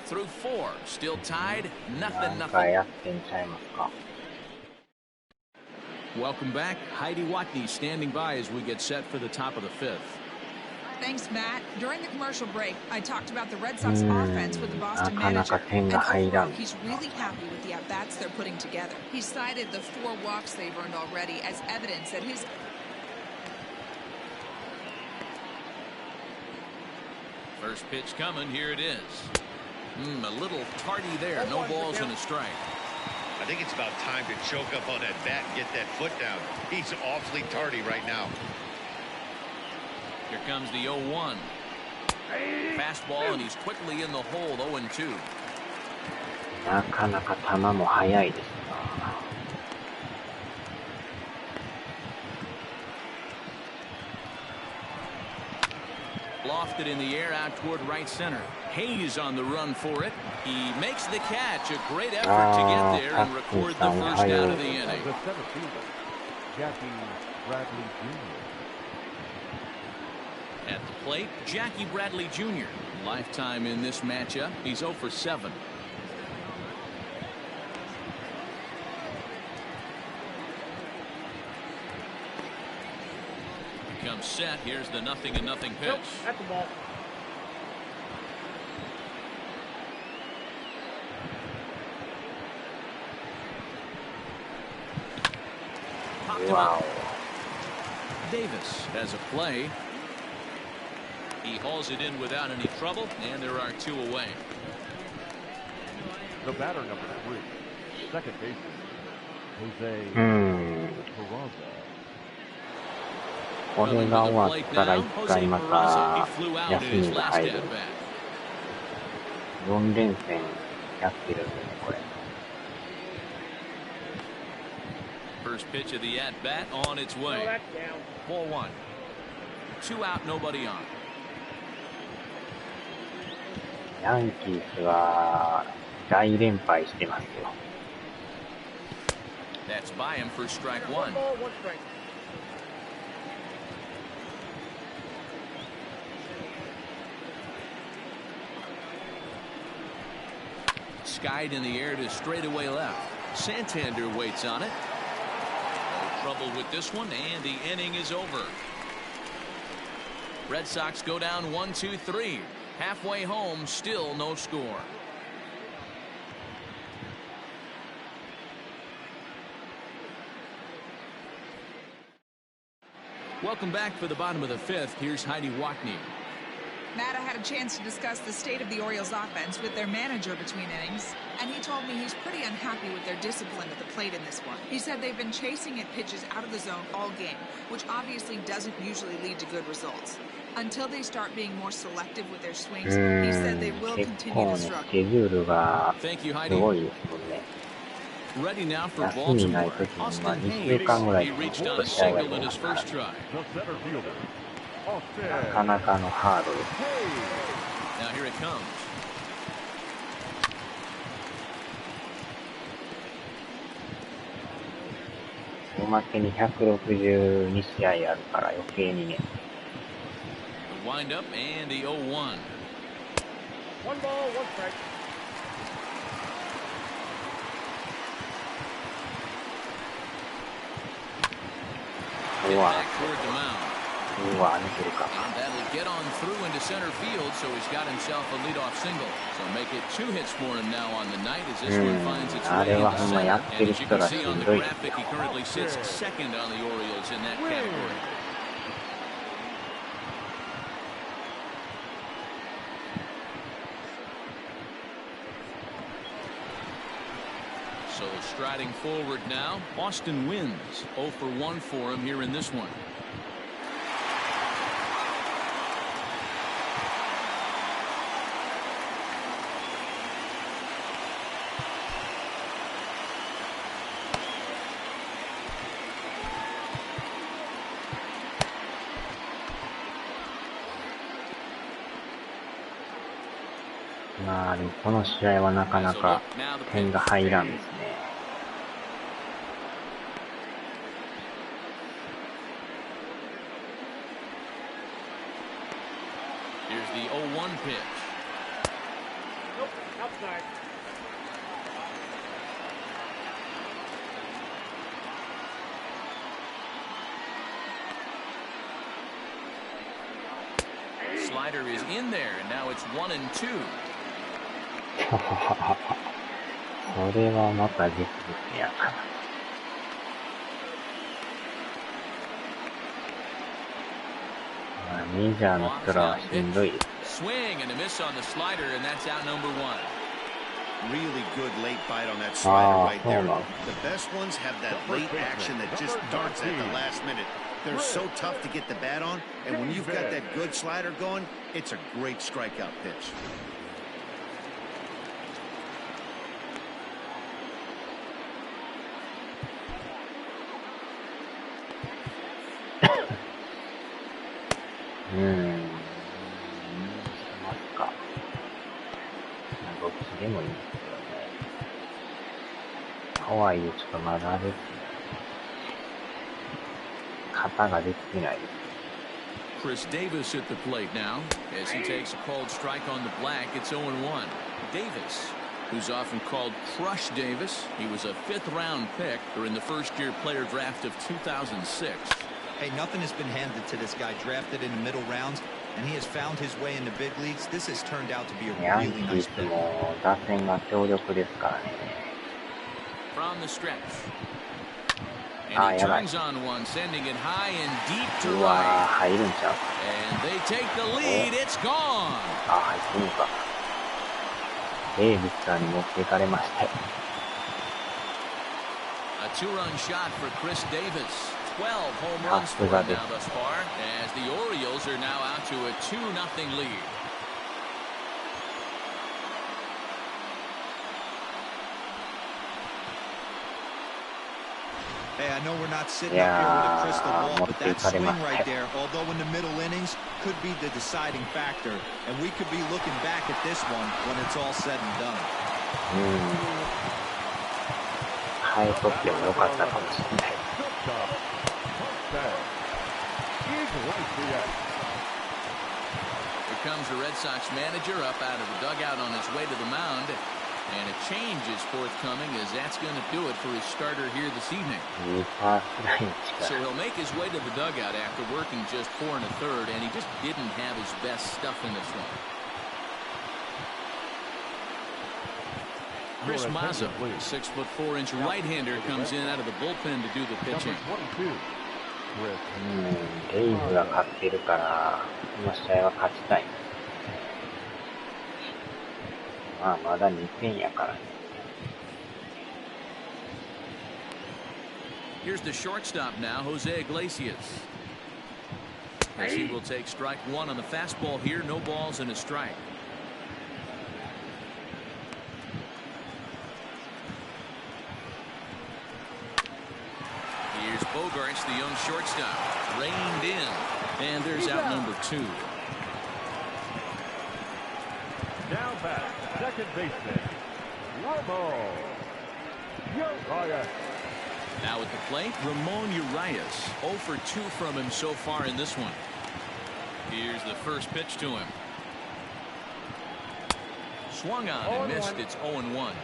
Through 4, still tied, 0-0. Welcome back. Heidi Watney standing by as we get set for the top of the 5th. Thanks, Matt. During the commercial break, I talked about the Red Sox offense with the Boston manager. And overall, he's really happy with the at-bats they're putting together. He cited the 4 walks they've earned already as evidence that his... First pitch coming. Here it is. A little tardy there. No balls and a strike. I think it's about time to choke up on that bat and get that foot down. He's awfully tardy right now. Here comes the 0-1. Fastball, and he's quickly in the hole. 0-2. なかなか球も速いですな。Lofted in the air out toward right center. Hayes on the run for it. He makes the catch. A great effort to get there and record the first out of the inning. The center fielder, Jackie Bradley Jr. At the plate, Jackie Bradley Jr. Lifetime in this matchup. He's 0 for 7. Comes set. Here's the 0-0 pitch. Nope, that's the ball. walked him up. Davis has a play. He hauls it in without any trouble, and there are 2 away. The batter number 3, second baseman, Jose Peraza. これが終わったら1回また休みが入る。4連戦やってるんでね、これ。First pitch of the at bat on its way. Ball 1. 2 out, nobody on. ヤンキースは大連敗してますよ。That's by him for strike 1. Skied in the air to straightaway left. Santander waits on it. No trouble with this one, and the inning is over. Red Sox go down 1-2-3. Halfway home, still no score. Welcome back for the bottom of the 5th. Here's Heidi Watney. Matt, I had a chance to discuss the state of the Orioles offense with their manager between innings, and he told me he's pretty unhappy with their discipline at the plate in this one. He said they've been chasing at pitches out of the zone all game, which obviously doesn't usually lead to good results. Until they start being more selective with their swings, he said they will continue to struggle. Thank you, Heidi. Ready now for Baltimore. Austin Hayes. He reached on a single in his first try. The center fielder, なかなかのハードです。 Now here it comes. おまけに162試合あるから余計にね。The wind up and the 0-1. 1 ball, 1 strike. Back toward the mound. うわ、抜けるか。 And that'll get on through into center field, so he's got himself a leadoff single. So make it 2 hits for him now on the night as this one finds its way into center. And as you can see on the graphic, he currently sits second on the Orioles in that category. So striding forward now, Austin wins. 0 for 1 for him here in this one. Here's まあでもこの試合はなかなか点が入らんですね。the 0-1 pitch. Nope, outside. Slider is in there, and now it's 1-2. これはまた実物やな。メジャーの人らはしんどいですね。Swing and a miss on the slider, and that's out number 1. Really good late bite on that slider right there. The best ones have that late action that just darts at the last minute. They're so tough to get the bat on, and when you've got that good slider going, it's a great strikeout pitch. Chris Davis at the plate now as he takes a called strike on the black. It's 0-1. Davis, who's often called Crush Davis, he was a 5th-round pick during the first-year player draft of 2006. Hey, nothing has been handed to this guy. Drafted in the middle rounds, and he has found his way in the big leagues. This has turned out to be a really nice pick. From the stretch. And he turns on one, sending it high and deep to うわ right. 入るんちゃう And they take the lead. It's gone. 入ってるのか。デイビスさんに持っていかれました。 A two-run shot for Chris Davis. 12 home runs for him now thus far, as the Orioles are now out to a 2-0 lead. Hey, I know we're not sitting up here with a crystal ball, but that swing right there, although in the middle innings, could be the deciding factor. And we could be looking back at this one when it's all said and done. 生えとってもよかったかもしれない。 Here comes the Red Sox manager up out of the dugout on his way to the mound. And a change is forthcoming, as that's going to do it for his starter here this evening. So he'll make his way to the dugout after working just 4 1/3, and he just didn't have his best stuff in this one. Chris Mazza, 6'4" right-hander, comes in out of the bullpen to do the pitching. レイズが勝ってるから、この試合は勝ちたい。まあ、まだ2点やからね。Here's the shortstop now, Jose Iglesias. As he will take strike 1 on the fastball here, no balls and a strike. Here's Bogarts, the young shortstop, reined in, and there's out number 2. Now back, second baseman, Ramon Urias. Now at the plate, Ramon Urias. 0 for 2 from him so far in this one. Here's the first pitch to him. Swung on and missed. It's 0-1.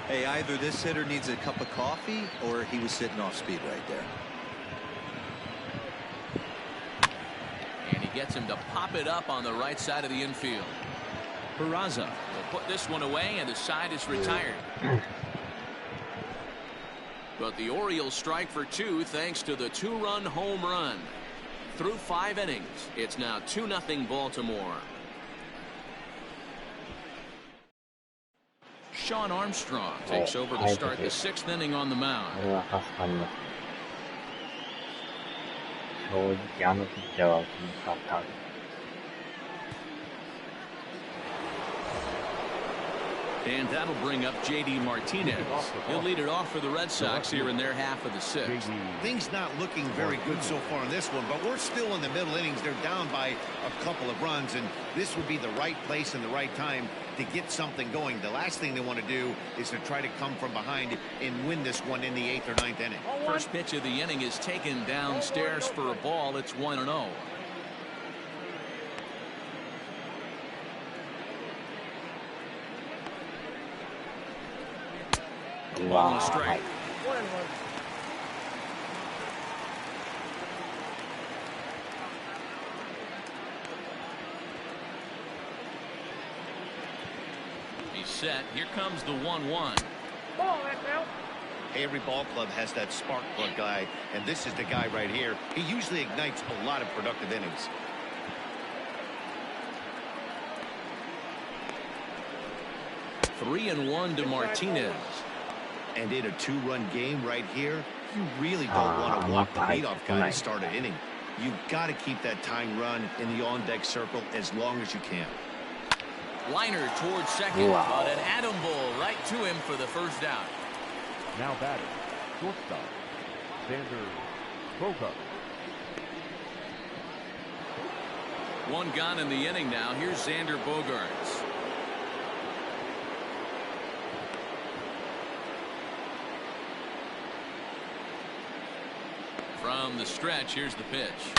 Hey, either this hitter needs a cup of coffee or he was sitting off speed right there. And he gets him to pop it up on the right side of the infield. Peraza will put this one away, and the side is retired. But the Orioles strike for 2 thanks to the 2-run home run. Through 5 innings, it's now 2-0 Baltimore. Sean Armstrong takes over to start the 6th inning on the mound. これは助かりますね。正直あのピッチャーは打ちにくかった。 And that'll bring up J.D. Martinez. He'll lead it off for the Red Sox here in their half of the 6th. Things not looking very good so far in this one, but we're still in the middle innings. They're down by a couple of runs, and this would be the right place and the right time to get something going. The last thing they want to do is to try to come from behind and win this one in the 8th or 9th inning. First pitch of the inning is taken downstairs for a ball. It's 1-0. Ball and strike. He's set. Here comes the 1-1. Hey, every ball club has that spark plug guy, and this is the guy right here. He usually ignites a lot of productive innings. Three and 1 to Martinez. And in a 2-run game right here, you really don't want to walk the leadoff guy to start an inning. You've got to keep that tying run in the on-deck circle as long as you can. Liner towards second, but an atom ball right to him for the first out. Now batting, shortstop, Xander Bogaerts. 1 gone in the inning now. Here's Xander Bogaerts. From the stretch, here's the pitch.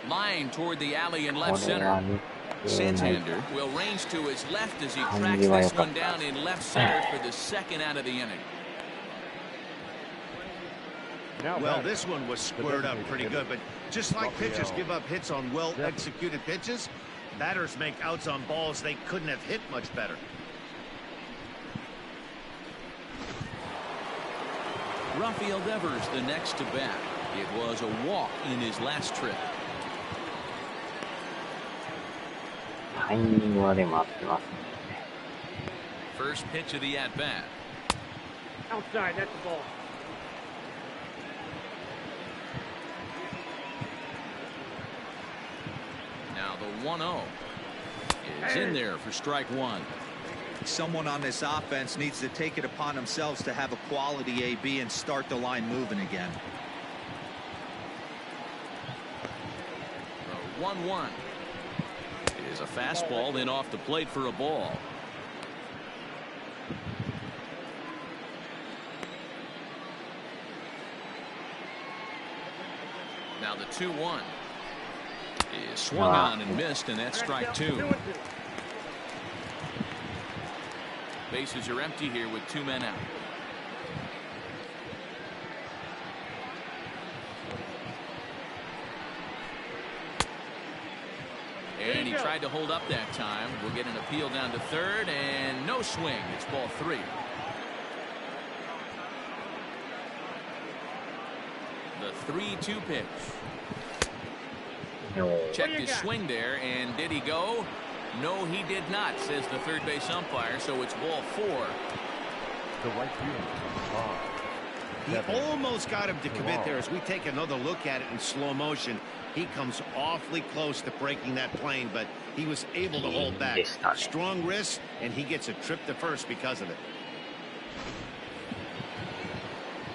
Line toward the alley in left center. Santander will range to his left as he tracks this one down in left center for the 2nd out of the inning. Well, this one was squared up pretty good, but just like pitchers give up hits on well-executed pitches, batters make outs on balls they couldn't have hit much better. Rafael Devers the next to bat. It was a walk in his last trip. タイミングはでも合ってますね。 First pitch of the at bat. Outside, that's the ball. Now the 1-0 is in there for strike one. Someone on this offense needs to take it upon themselves to have a quality AB and start the line moving again. The 1-1 is a fastball, then off the plate for a ball. Now the 2-1 is swung on and missed, and that's strike two. Bases are empty here with 2 men out. And he tried to hold up that time. We'll get an appeal down to third, and no swing. It's ball 3. The 3-2 pitch. Checked his swing there, and did he go? No, he did not, says the third base umpire, so it's ball 4. The right fielder. He almost got him to commit there. As we take another look at it in slow motion, he comes awfully close to breaking that plane, but he was able to hold back. Strong wrist, and he gets a trip to first because of it.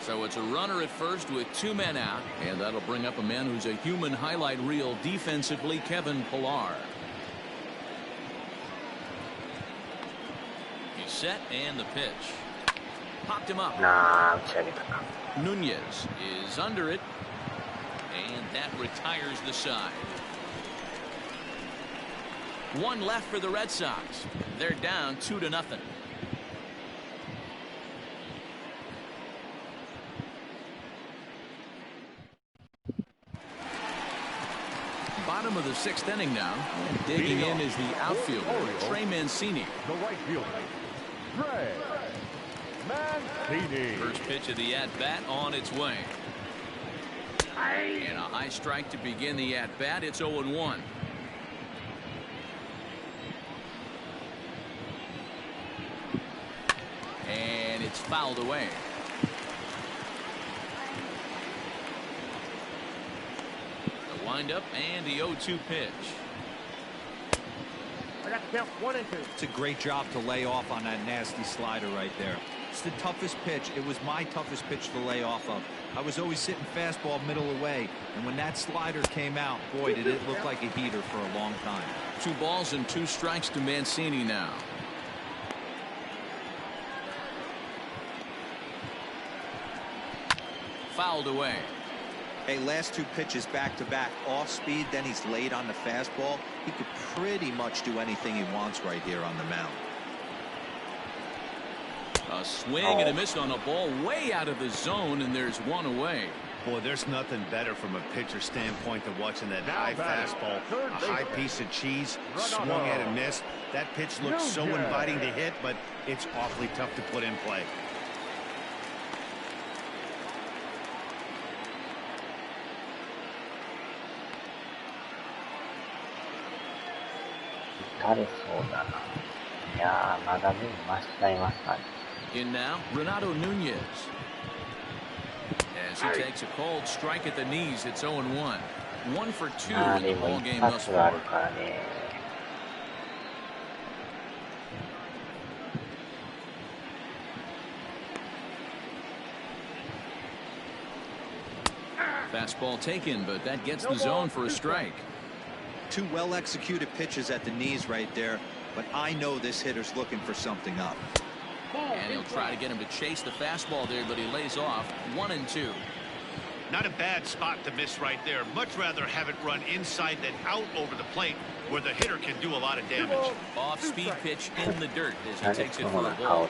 So it's a runner at first with 2 men out, and that'll bring up a man who's a human highlight reel defensively, Kevin Pillar. He's set, and the pitch. Popped him up. Nunez is under it, and that retires the side. 1 left for the Red Sox. They're down 2-0. Bottom of the 6th inning now, and digging in is the outfielder, Trey Mancini. The right fielder, Trey Mancini. First pitch of the at-bat on its way. And a high strike to begin the at-bat. It's 0-1. And it's fouled away. The windup and the 0-2 pitch. I got to count 1 and 2. It's a great job to lay off on that nasty slider right there. It's the toughest pitch. It was my toughest pitch to lay off of. I was always sitting fastball middle away, and when that slider came out, boy, did it look like a heater for a long time. 2 balls and 2 strikes to Mancini now. Fouled away. Hey, last 2 pitches back-to-back, off speed, then he's laid on the fastball. He could pretty much do anything he wants right here on the mound. A swing and a miss on a ball way out of the zone, and there's 1 away. Boy, there's nothing better from a pitcher standpoint than watching that high fastball, a high piece of cheese, swung at and missed. That pitch looks so inviting to hit, but it's awfully tough to put in play. In now, Renato Nunez. As he takes a cold strike at the knees, it's 0-1. 1 for 2 in the ball game thus far. Fastball taken, but that gets the zone for a strike. 2 well-executed pitches at the knees right there, but I know this hitter's looking for something up. And he'll try to get him to chase the fastball there, but he lays off. 1 and 2. Not a bad spot to miss right there. Much rather have it run inside than out over the plate, where the hitter can do a lot of damage. Off-speed pitch in the dirt as he takes it for a ball.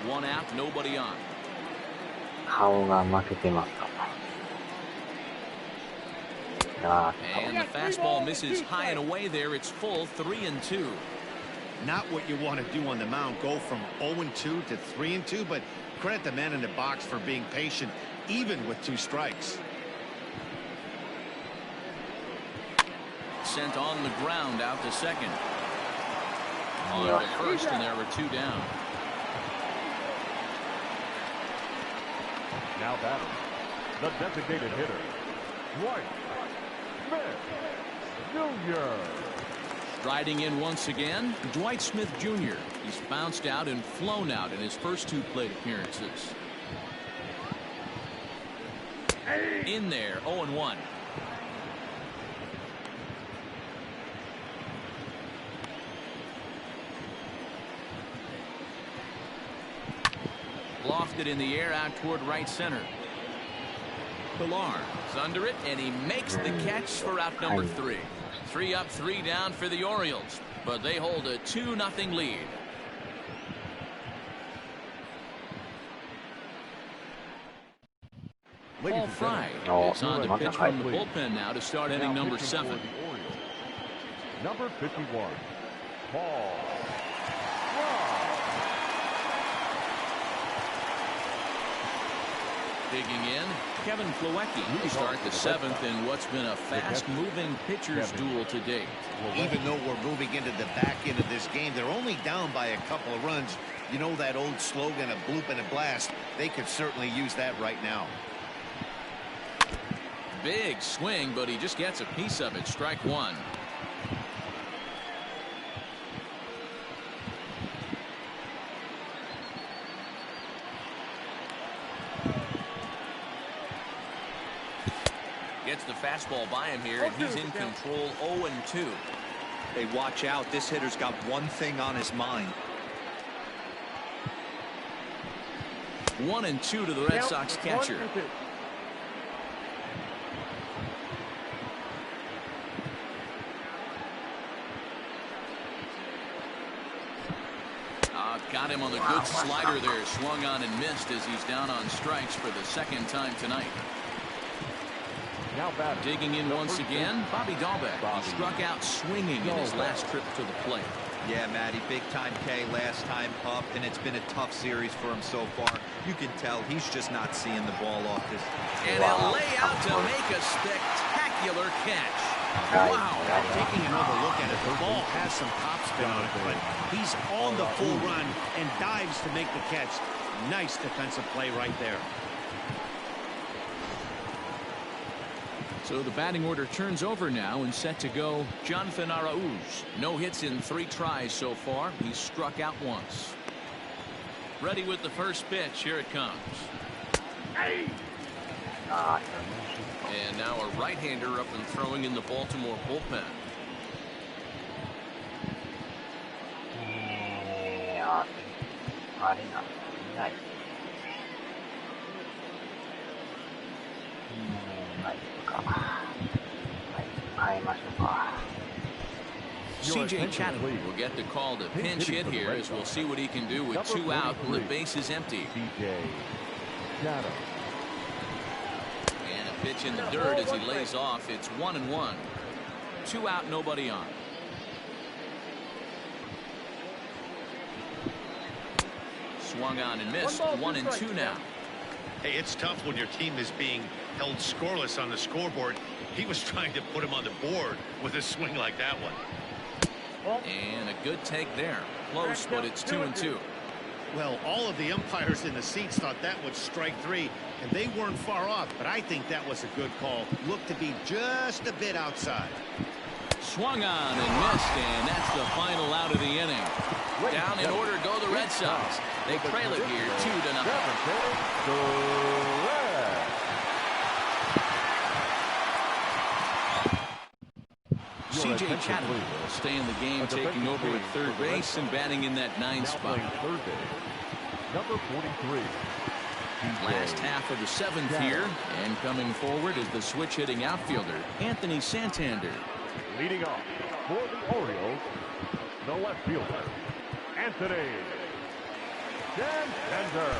1 out, nobody on. And the fastball misses high and away there. It's full 3 and 2. Not what you want to do on the mound. Go from 0 and 2 to 3 and 2, but credit the man in the box for being patient, even with 2 strikes. Sent on the ground out to second. On to first, and there were 2 down. Now batting, the designated hitter, Dwight Smith Jr. Striding in once again, Dwight Smith Jr. He's bounced out and flown out in his first 2 plate appearances. In there, 0-1. Lofted in the air out toward right center. Pilar is under it, and he makes the catch for out number 3. 3 up, 3 down for the Orioles, but they hold a 2-0 lead. Paul Fry is on the pitch from the bullpen now to start inning number 7. Number 51, Paul. Digging in, Kevin Plawecki to start the 7th in what's been a fast-moving pitcher's duel to date. Even though we're moving into the back end of this game, they're only down by a couple of runs. You know that old slogan, a bloop and a blast. They could certainly use that right now. Big swing, but he just gets a piece of it. Strike 1. Gets the fastball by him here, and he's in control. 0-2. Hey, watch out. This hitter's got one thing on his mind. 1-2 to the Red Sox catcher. Got him on the good slider there. Swung on and missed as he's down on strikes for the 2nd time tonight. Now batting. Digging in once again, Bobby Dahlbeck. He struck out swinging in his last trip to the plate. Yeah, Matty, big-time K last time up, and it's been a tough series for him so far. You can tell he's just not seeing the ball off this. And a layout to make a spectacular catch. Wow. Taking another look at it, the ball has some topspin on it, but he's on the full run and dives to make the catch. Nice defensive play right there. So the batting order turns over now and set to go. Jonathan Arauz. No hits in 3 tries so far. He's struck out once. Ready with the first pitch. Here it comes. And now a right-hander up and throwing in the Baltimore bullpen. C.J. Chatham will get the call to pinch hit here as we'll see what he can do with 2 out and the base is empty. And a pitch in the dirt as he lays off. It's 1-1. 2 out, nobody on. Swung on and missed. 1-2 now. Hey, it's tough when your team is being held scoreless on the scoreboard. He was trying to put him on the board with a swing like that one. And a good take there. Close, but it's 2-2. Well, all of the umpires in the seats thought that was strike 3, and they weren't far off, but I think that was a good call. Looked to be just a bit outside. Swung on and missed, and that's the final out of the inning. Down in order go the Red Sox. They trail it here 2-0. C.J. Chatham will stay in the game, taking over at third base and batting in that 9 spot. Number 43. Last half of the 7th here, and coming forward is the switch-hitting outfielder, Anthony Santander. Leading off for the Orioles, the left fielder, Anthony Santander.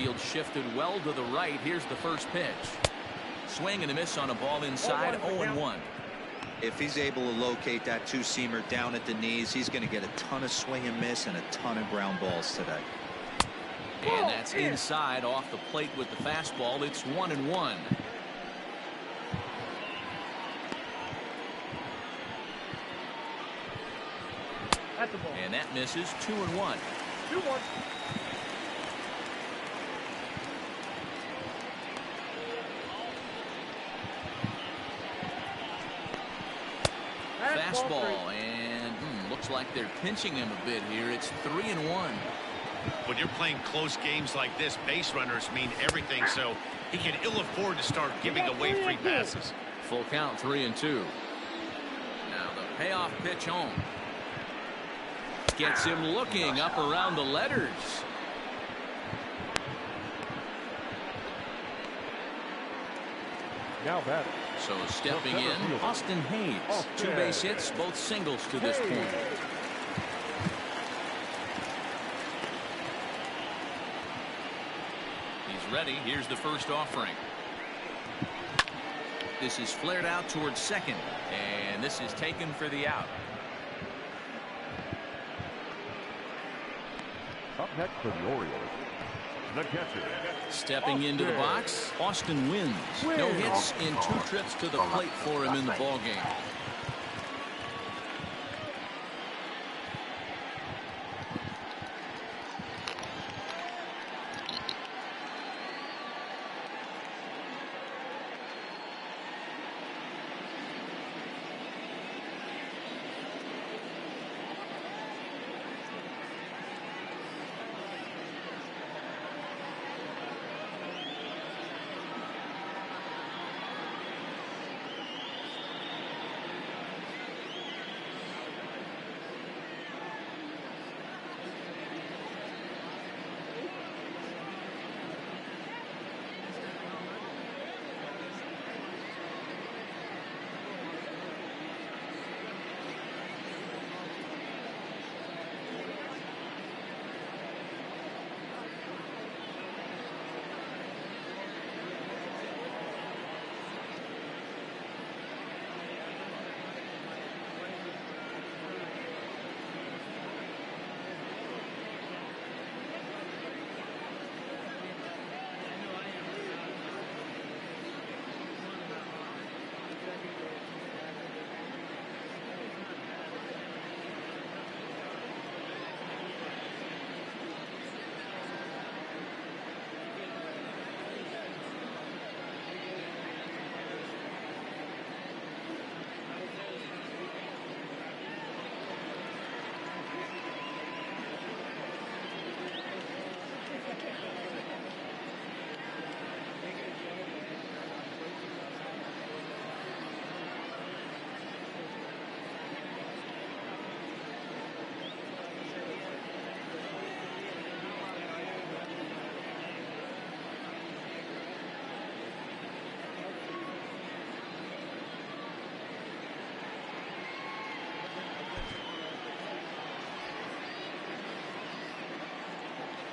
outfield shifted well to the right. Here's the first pitch. Swing and a miss on a ball inside. 0-1. If he's able to locate that two-seamer down at the knees, he's going to get a ton of swing and miss and a ton of ground balls today. And that's inside off the plate with the fastball. It's 1-1. That's the ball. And that misses. 2-1. 2-1. Fastball, and looks like they're pinching him a bit here. It's 3-1. When you're playing close games like this, base runners mean everything, so he can ill afford to start giving away free passes. Full count, 3-2. Now the payoff pitch home. Gets him looking up around the letters. Now batter. So stepping in, Austin Hayes. 2 base hits, both singles to this point. He's ready. Here's the first offering. This is flared out towards second, and this is taken for the out. Up next for the Orioles, the catcher. Stepping into the box, Austin wins. No hits in 2 trips to the plate for him in the ballgame.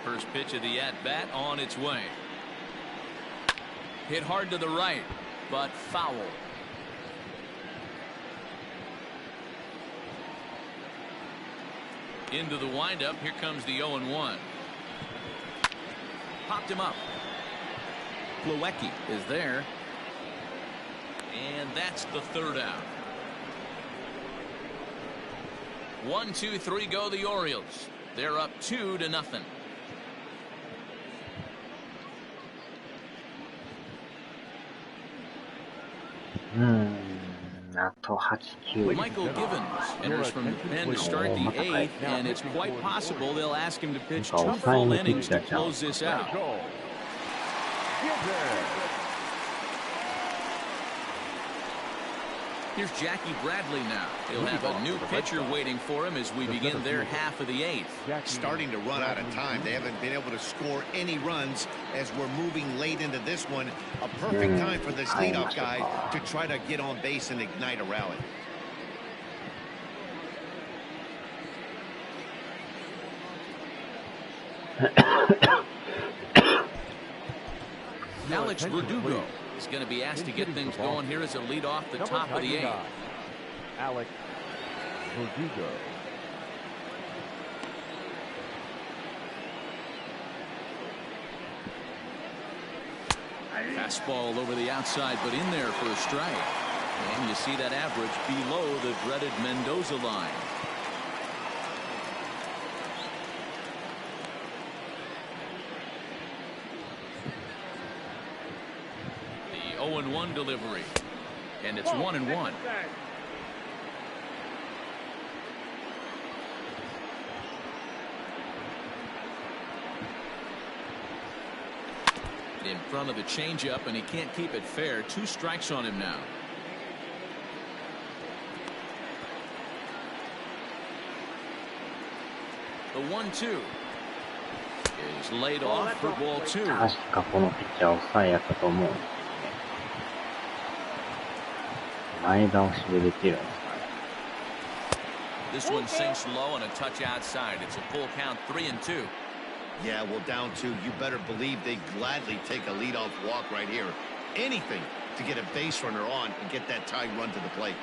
First pitch of the at-bat on its way. Hit hard to the right, but foul. Into the windup. Here comes the 0-1. Popped him up. Plawecki is there. And that's the third out. 1, 2, 3 go the Orioles. They're up 2-0. あと8、9。 Michael Givens enters from the pen to start the 8th, and it's quite possible they'll ask him to pitch 2 full innings to close this out. Here's Jackie Bradley now. He'll have a new pitcher waiting for him as we begin their half of the 8th. Starting to run out of time. They haven't been able to score any runs as we're moving late into this one. A perfect time for this leadoff guy to try to get on base and ignite a rally. Alex Verdugo is going to be asked to get things going here as a lead off the top of the 8th. Alex Verdugo. Fastball over the outside, but in there for a strike. And you see that average below the dreaded Mendoza line. The 0-1 delivery. And it's 1-1. In front of the changeup, and he can't keep it fair. 2 strikes on him now. The 1-2 is laid off for ball 2. 確かこのピッチャー抑えやったと思うんですね。前倒しでできるんですかね。This one sinks low and a touch outside. It's a full count, 3-2. Yeah, well, down 2, you better believe they'd gladly take a leadoff walk right here. Anything to get a base runner on and get that tying run to the plate.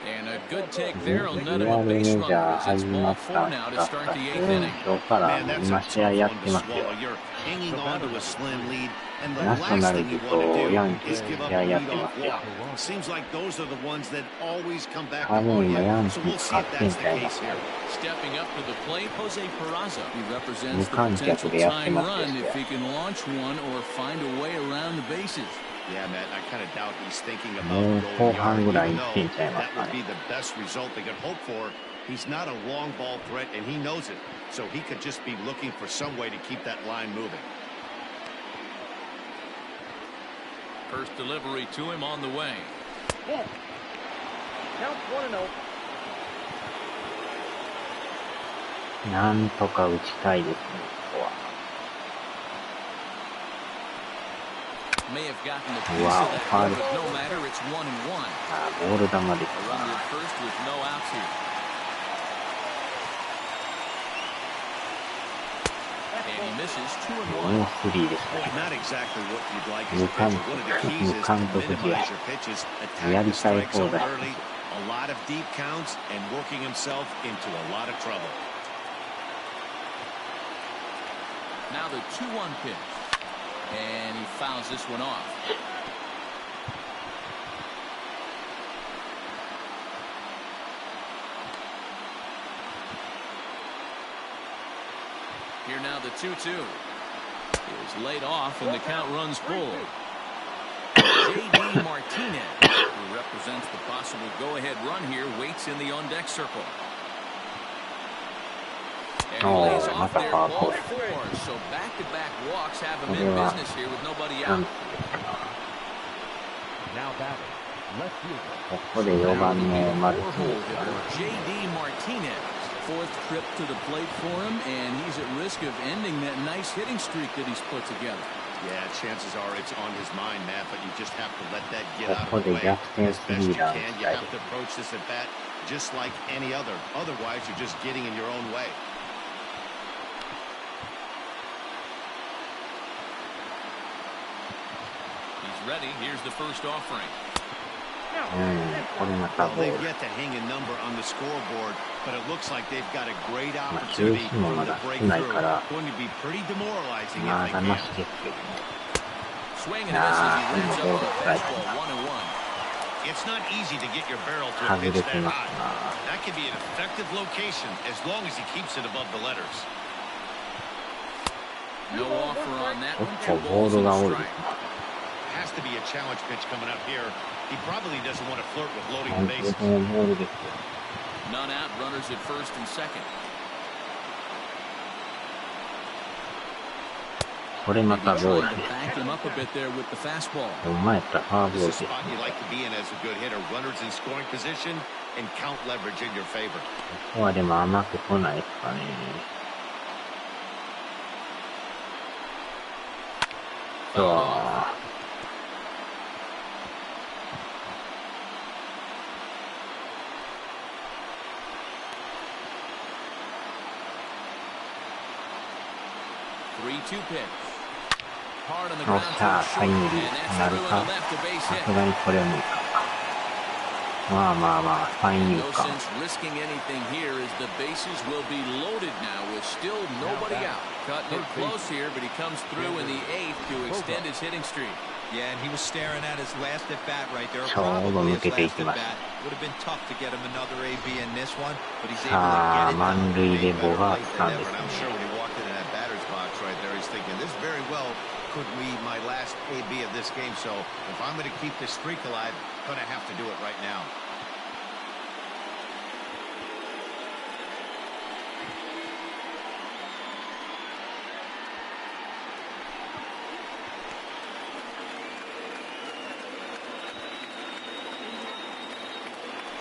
And a good take there will net him a base runner. It's ball 4 now to start the 8th inning. Man, that's a tough one to swallow. You're hanging on to a slim lead, and the last thing you want to do is give up a leadoff walk. Seems like those are the ones that always come back to haunt you. So we'll see if that's the case here. Stepping up to the plate, Jose Peraza. He represents the potential tying run if he can launch one or find a way around the bases. Yeah, Matt, I kind of doubt he's thinking about going yard, even though that would be the best result they could hope for. He's not a long ball threat, and he knows it. So he could just be looking for some way to keep that line moving. First delivery to him on the way. Count 1-0. なんとか打ちたいですね、ここは。May have gotten a piece of that, but no matter, it's 1-1. あー、ボール球です A runner at first with no outs here. And he misses 2-1. もうスリーですね。 Not exactly what you'd like as a pitcher. One of the keys is to minimize your pitches, attack the strike zone early, a lot of deep counts, and working himself into a lot of trouble. Now the 2-1 pitch. And he fouls this one off. Here now the 2-2 is laid off and the count runs full. J.D. Martinez, who represents the possible go-ahead run here, waits in the on-deck circle. And he lays off there, ball 4. So back-to-back walks have him in business here with nobody out. Now batting, left fielder. ここで4番のマルティネスが J.D. Martinez, 4th trip to the plate for him, and he's at risk of ending that nice hitting streak that he's put together. Yeah, chances are it's on his mind, Matt, but you just have to let that get out ここ of the で way 逆転 as ス best リ you ーラン can. し You たい have to approach this at bat just like any other. Otherwise, you're just getting in your own way. Ready. Here's the first offering. これまた Well, ボー they've ル。 yet to hang a number on the scoreboard, but it looks like they've got a great まあ、 opportunity 球種も from ま the だ少ない breakthrough. から、 Going to be pretty demoralizing ま if だ they ま can. しですけどね。 Swing and misses. He lands up on a fastball 1-1. It's not easy to get your barrel to a 外 pitch れて that ます high. な。 That can be an effective location as long as he keeps it above the letters. No offer on that 結 one. 構 2 balls ボール and が a 多いです strike. ね。 Has to be a challenge pitch coming up here. He probably doesn't want to flirt with loading 本 the 当 bases. にボールですよ。 None out. Runners at first and second. これまたボー Trying ル to です。 back him up a bit there with the fastball. お前やったらファーボー This ル is です。a spot you like to be in as a good hitter. Runners in scoring position and count leverage in your favor. ここはでも甘く来ないですかね。そう。 3-2 pitch. hard on the よっ ground しゃ to タイ short, ムリ and ー that's なる everyone か to left, a base さ hit. すがにこれは無理かまあまあまあ三遊 No か sense risking anything here as the bases will be loaded now with still nobody out. Cutting it close here, but he comes through in the eighth to extend his hitting streak. Yeah, and he was staring at his last at bat right there. ちょうど Probably 抜 his けてい last き at まし bat. Would have been tough to get him another AB in this one, but he's た able さあ to get it 満 done. 塁でボガーツさん And です I'm sure ね when he walked into that batter's box right there, he's thinking this very well could be my last AB of this game. So if I'm going to keep this streak alive, I'm going to have to do it right now.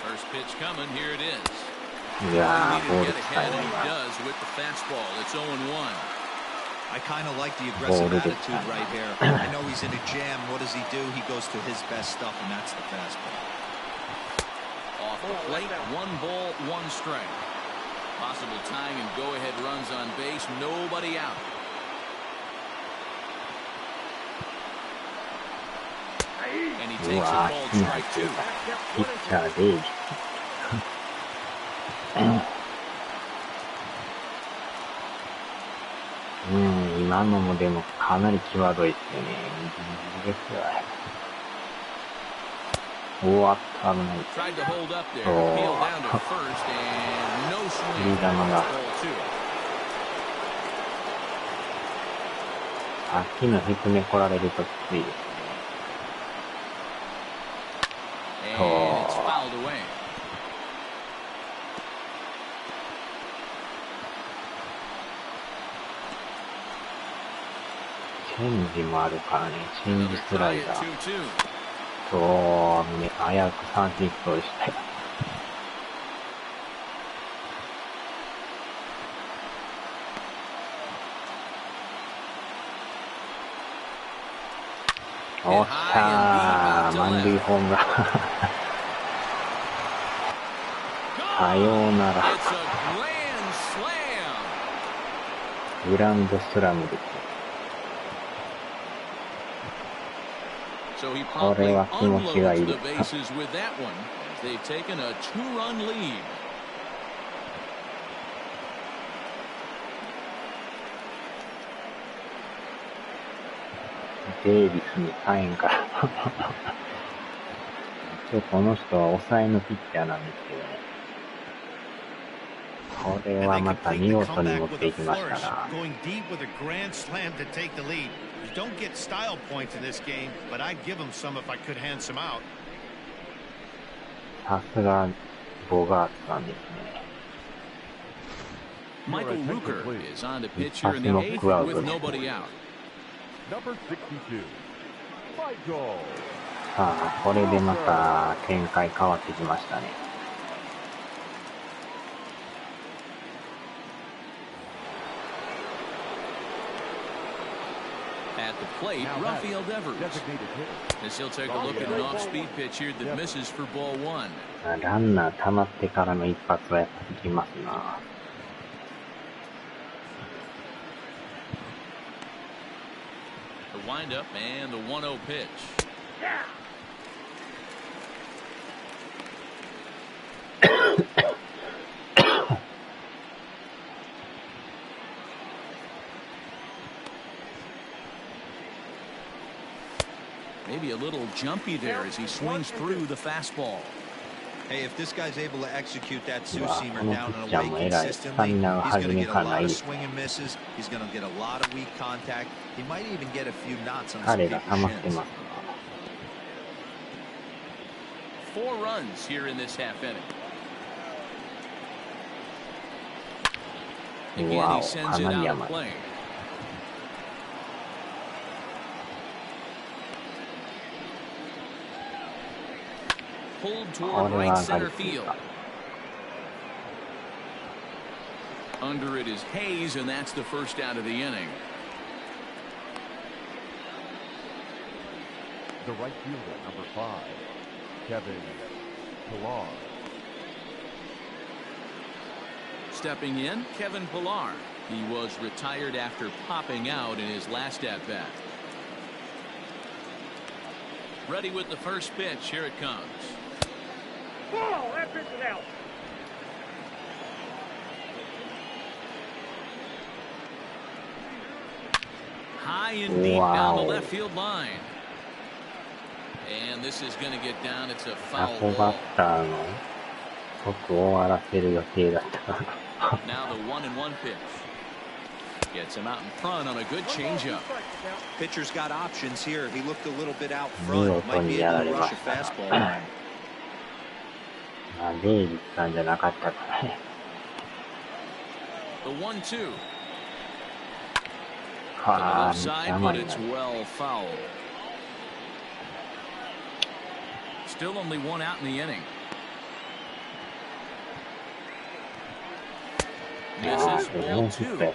First pitch coming, here it is. いや He ーボー needed ル to 使 get い ahead, な and い he な does with the fastball. It's 0-1. I kind of like the aggressive Ball to the attitude side. right here. I know he's in a jam. What does he do? He goes to his best stuff, and that's the fastball. Off the plate, 1 ball, 1 strike. Possible tying and go-ahead runs on base, nobody out. And he う takes a わ called ー火に入っ strike てる 2. かピッチャーで今のもでもかなり際どいですよねギリギリですようわ危ない Tried to hold up there, Oh. peeled down to first, and no swing. 振り球が Ball 2. さっきの低め来られるときついですね And it's fouled away. チェンジもあるからねチェン Another ジスラ try イ at ダー 2-2. そうね危うく三振そうでしたよおっしゃー満塁ホームランさようなら It's a grand slam. グランドスラムですよ So he こ promptly れは気持ちがい unloads い the です bases with that one as they've taken a 2-run lead. デイビスにサインから一応この人は抑えのピッチャーなんですけどねこれはまた見事に持っていきましたが Going deep with a grand slam to take the lead. You don't get style points in this game, but I'd give him some if I could hand some out. さすがボガーツさんですね Michael Luker is on to pitch here in the eighth with nobody out. Number 62, Michael. さあこれでまた展開変わってきましたね At the plate, Rafael Devers. Designated hitter. As he'll take a look at an off-speed pitch here that misses for ball 1. ランナー溜まってからの一発はやっぱりきますな The windup and the 1-0 pitch. Maybe a little jumpy there as he swings through the fastball. Hey, if this guy's able to execute that うわ two-seamer この down ピ and ッチャー away もえらいスタ consistently, ミナが he's 初 going to め get か a らな lot い of です swing and misses. He's going to get a lot of weak contact. He might even get a few knots on some 彼が people's 溜まって shins. ます 4 runs here in this half inning. う Again, わ he お sends か it なり out 甘 of い play. Pulled こ toward れは right 上がり center すぎ field. た Under it is Hayes, and that's the first out of the inning. The right fielder, number 5, Kevin Pillar. Stepping in, Kevin Pillar. He was retired after popping out in his last at-bat. Ready with the first pitch. Here it comes. Ball, that pitch is out. High and deep down the left field line. And this is going to get down. It's a foul ball. Now the 1-1 pitch. Gets him out in front on a good changeup. Pitcher's got options here. He looked a little bit out front. Might be able to rush a fastball. The 1-2. To the left side, but it's well fouled. Still only one out in the inning. Misses ball 2.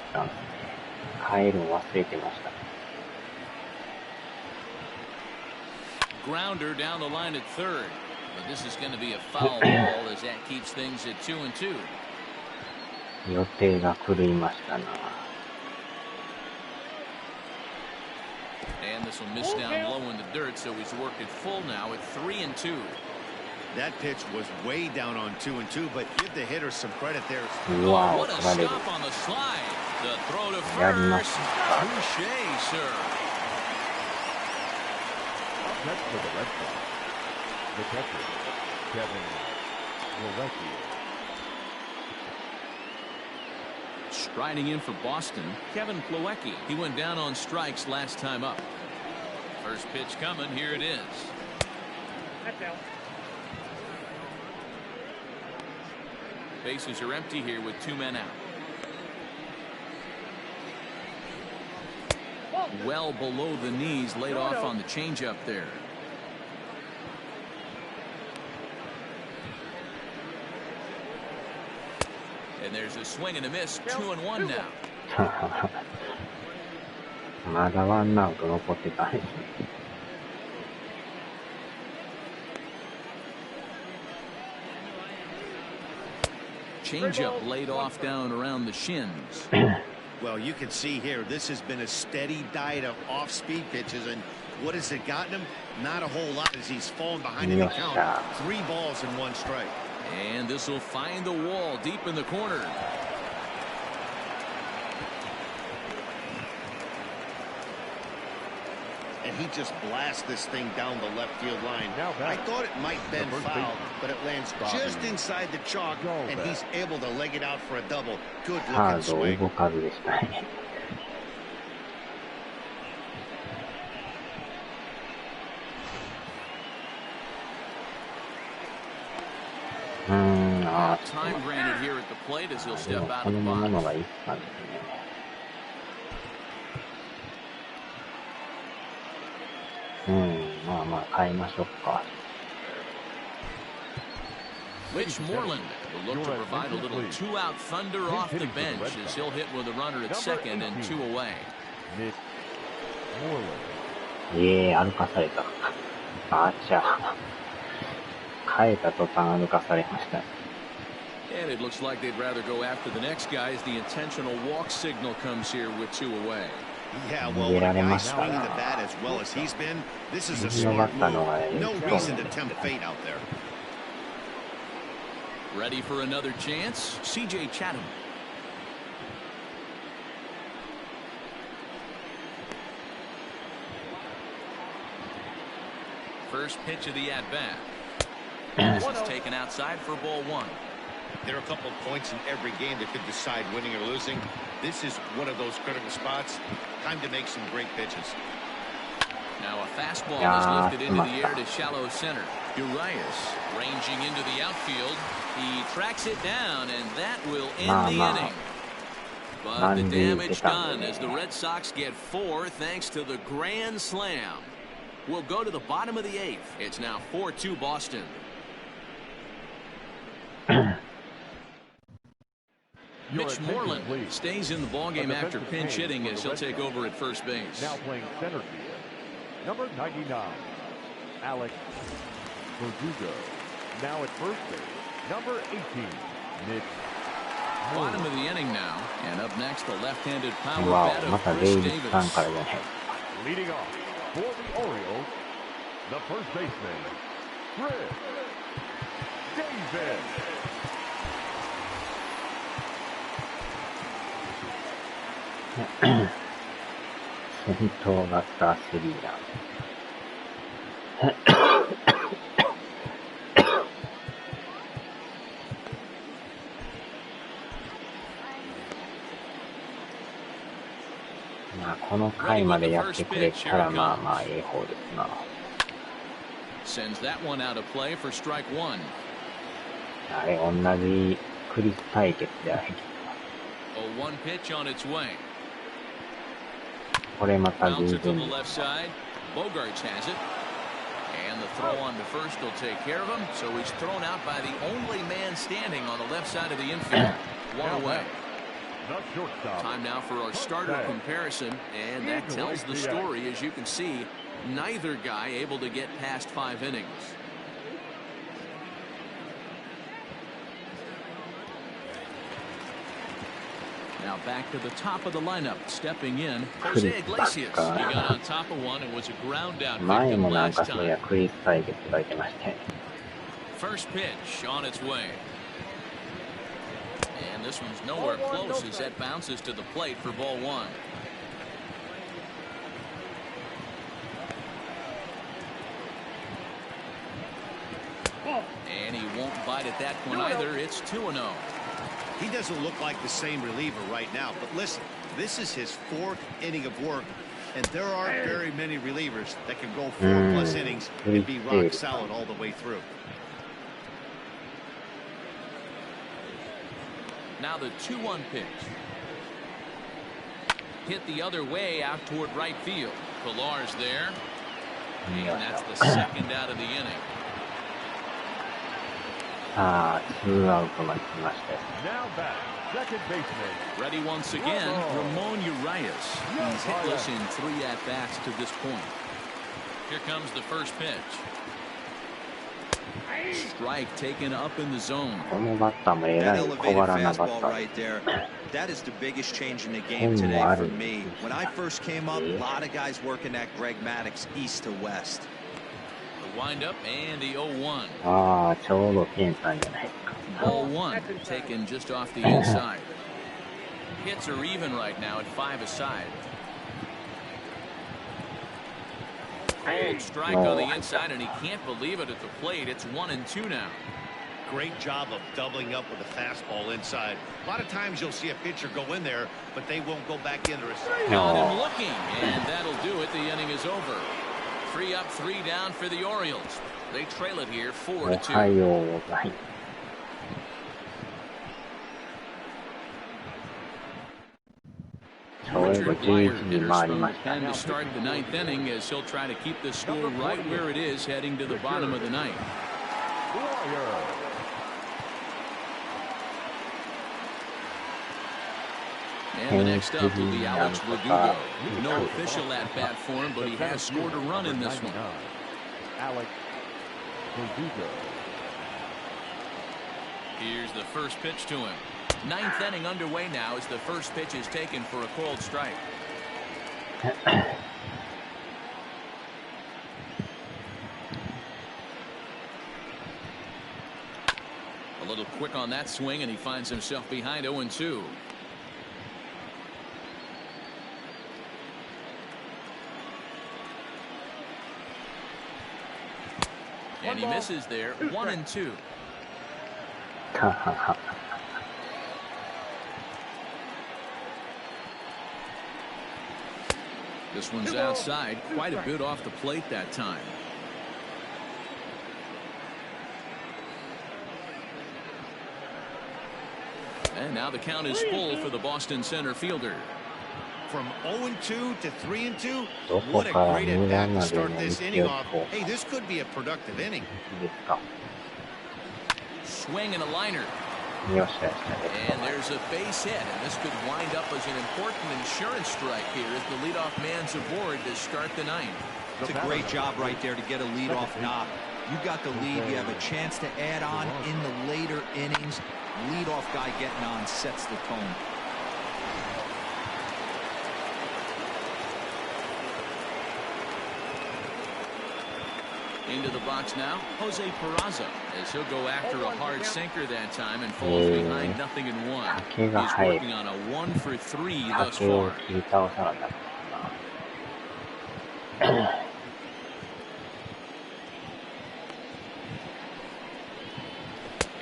Grounder down the line at third. But this is going to be a foul ball as that keeps things at 2-2. And this will miss down low in the dirt, so he's worked it full now at 3-2. That pitch was way down on 2-2, but give the hitter some credit there. Wow, what a stop on the slide. The throw to first. Touché, sir. Next for the Red Sox, the catcher, Kevin Plawecki. Striding in for Boston, Kevin Plawecki. He went down on strikes last time up. First pitch coming. Here it is. That's out. Bases are empty here with 2 men out. Well below the knees, laid off on the changeup there. And there's a swing and a miss. 2-1 now. Changeup laid off down around the shins. Well, you can see here, this has been a steady diet of off-speed pitches, and what has it gotten him? Not a whole lot as he's fallen behind in the count. 3 balls and 1 strike. And this will find the wall deep in the corner. And he just blasts this thing down the left field line. I thought it might bend foul, but it lands just inside the chalk, and he's able to leg it out for a double. Good looking swing. Time granted here at the plate as he'll step out of the box. Mitch Moreland will look to provide a little 2-out thunder off the bench as he'll hit with a runner at second and 2 away. Mitch Moreland. And it looks like they'd rather go after the next guy as the intentional walk signal comes here with 2 away. Yeah, well, when a guy's swinging the bat as well as he's been, this is a smart move. No reason to tempt fate out there. Ready for another chance? C.J. Chatham. First pitch of the at-bat. And this is taken outside for ball 1. There are a couple of points in every game that could decide winning or losing. This is one of those critical spots. Time to make some great pitches. Now a fastball is lifted into the air to shallow center. Urias ranging into the outfield. He tracks it down, and that will end the inning. But the damage done as the Red Sox get 4 thanks to the grand slam. We'll go to the bottom of the 8th. It's now 4-2 Boston. Mitch Moreland stays in the ballgame after pinch hitting as he'll take over at first base. Now playing center field, number 99, Alex Verdugo. Now at first base, number 18, Mitch Moreland. Bottom of the inning now, and up next the left-handed power bat of Chris Davis. Leading off for the Orioles, The first baseman, Chris Davis. 先頭バッタースリーラン。まあこの回までやってくれたらまあまあええ方ですな。Sends that one out of play for strike one. あれ同じクリス対決であれ。0-1 pitch on its way. これまた偶 Bounce it to 然 the left side. Bogarts has it. And the throw on to first will take care of him. So he's thrown out by the only man standing on the left side of the infield. One away. Time now for our starter comparison. And that tells the story, as you can see. Neither guy able to get past 5 innings. Now back to the top of the lineup. Stepping in, Jose Iglesias. He got on top of one and was a ground out victim last time. First pitch on its way. And this one's nowhere close as that bounces to the plate for ball one. And he won't bite at that one either. It's 2-0. He doesn't look like the same reliever right now, but listen, this is his 4th inning of work, and there aren't very many relievers that can go 4+ innings and be rock solid all the way through. Now the 2-1 pitch. Hit the other way out toward right field. Pilar's there. And that's the second out of the inning. さあ、2アウトまで来ましたよ。 Now back, second baseman. Ready once again, Ramon Urias. He's hitless in 3 at-bats to this point. Here comes the first pitch. Strike taken up in the zone. このバッターもえらい小柄なバッター。 That is the biggest change in the game today for me. When I first came up, a lot of guys working at Greg Maddox east to west. The windup and the 0-1. ああ、ちょうどケンさんじゃないですか。 Ball one taken just off the inside. Hits are even right now at 5 aside. Old strike on the inside, and he can't believe it at the plate. It's 1-2 now. Great job of doubling up with a fastball inside. A lot of times you'll see a pitcher go in there, but they won't go back in to receive. Got him looking, and that'll do it. The inning is over. 3 up, 3 down for the Orioles. They trail it here 4-2. おはようございます。Richard Blyer enters from the pen to start the 9th inning as he'll try to keep the score right where it is heading to the bottom of the 9th. And the next up will be Alex Verdugo. No official at-bat for him, but he has scored a run in this one. Alex Verdugo. Here's the first pitch to him. 9th inning underway now as the first pitch is taken for a called strike. A little quick on that swing, and he finds himself behind 0-2. And he misses there. 1-2. This one's outside, quite a bit off the plate that time. And now the count is full for the Boston center fielder. From 0-2 to 3-2, what a great at-bat to start this inning off. Hey, this could be a productive inning. Swing and a liner. And there's a base hit, and this could wind up as an important insurance strike here as the leadoff man's aboard to start the 9th. It's a great job right there to get a leadoff knock. You got the lead, you have a chance to add on in the later innings. Leadoff guy getting on sets the tone. Into the box now, Jose Peraza, as he'll go after a hard sinker that time and falls behind 0-1. He's working on a 1-for-3 thus far.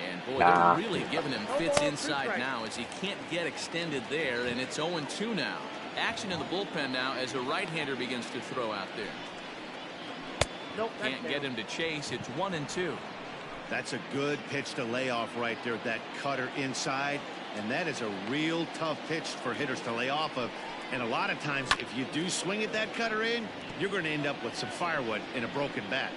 And boy, they're really giving him fits inside now as he can't get extended there, and it's 0-2 now. Action in the bullpen now as a right-hander begins to throw out there. Can't get him to chase. It's 1-2. That's a good pitch to lay off right there. That cutter inside. And that is a real tough pitch for hitters to lay off of. And a lot of times, if you do swing at that cutter in, you're going to end up with some firewood in a broken bat.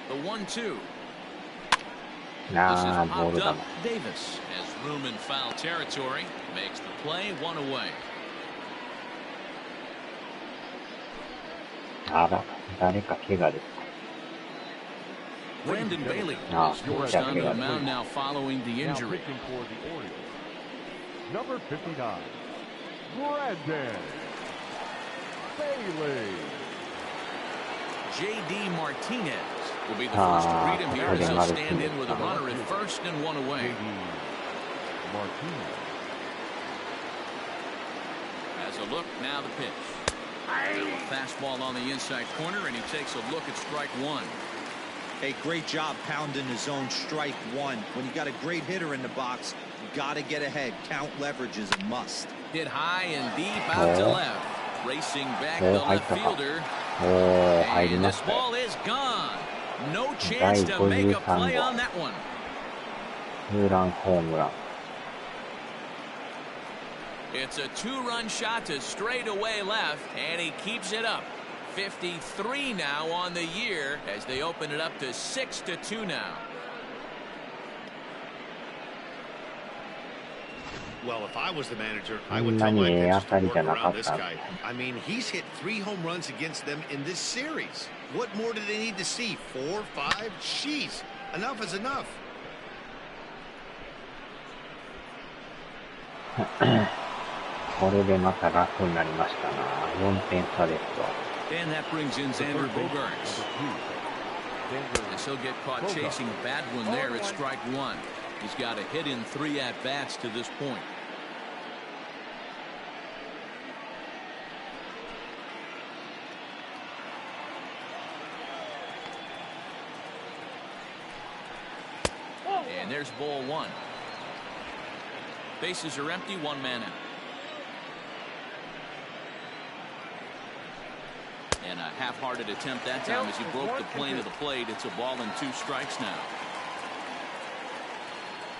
The 1-2. This is popped up. Davis has room in foul territory. Makes the play, 1 away. Brandon Bailey is forced onto the mound now following the injury. Number 59, Brandon Bailey. J.D. Martinez will be the first to greet him here as he'll stand in with a runner at first and 1 away. Martinez. As a look, now the pitch. Fastball on the inside corner, and he takes a look at strike 1. Hey, great job pounding the zone, strike 1. When you got a great hitter in the box, you got to get ahead. Count leverage is a must. Hit high and deep out to left. Racing back the left fielder. And this ball is gone. No chance to make a play on that one. It's a 2-run shot to straightaway left, and he keeps it up. 53 now on the year as they open it up to 6-2 now. Well, if I was the manager, I would tell my pitchers to work around this guy. I mean, he's hit 3 home runs against them in this series. What more do they need to see? 4, 5? Jeez, enough is enough. And that brings in Xander Bogaerts. As he'll get caught chasing a bad one there at strike 1. He's got a hit in 3 at-bats to this point. And there's ball 1. Bases are empty, 1 man out. And a half-hearted attempt that time as he broke the plane of the plate. It's a ball and 2 strikes now.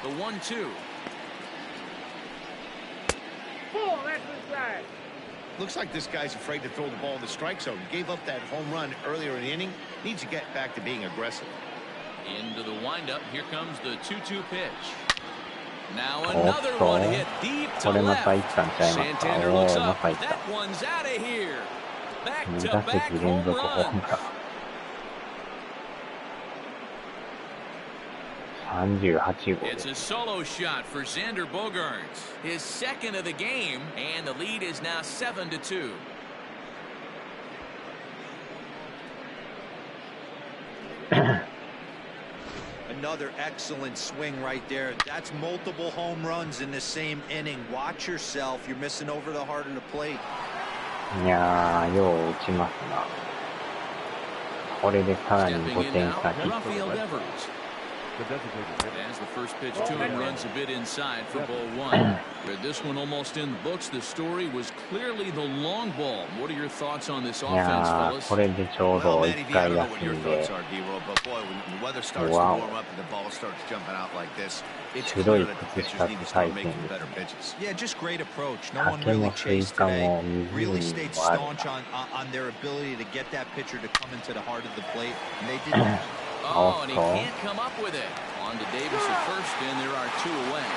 The 1-2. Looks like this guy's afraid to throw the ball in the strike zone. Gave up that home run earlier in the inning. Needs to get back to being aggressive. Into the windup. Here comes the 2-2 pitch. Now another one hit deep to left. Santander looks up. That one's out of here. Back-to-back home runs. It's a solo shot for Xander Bogaerts. His second of the game, and the lead is now 7-2. Another excellent swing right there. That's multiple home runs in the same inning. Watch yourself. You're missing over the heart of the plate. いやー、よう打ちますな。これでさらに5点差ヒット。As the first pitch to him runs a bit inside for ball 1. With this one almost in the books, the story was clearly the long ball. What are your thoughts on this offense, fellas? これでちょうど1回休んで、wow。白い靴下と対戦です。竹もスイカも湖もある。Oh, and he can't come up with it. On to Davis at first, and there are 2 away.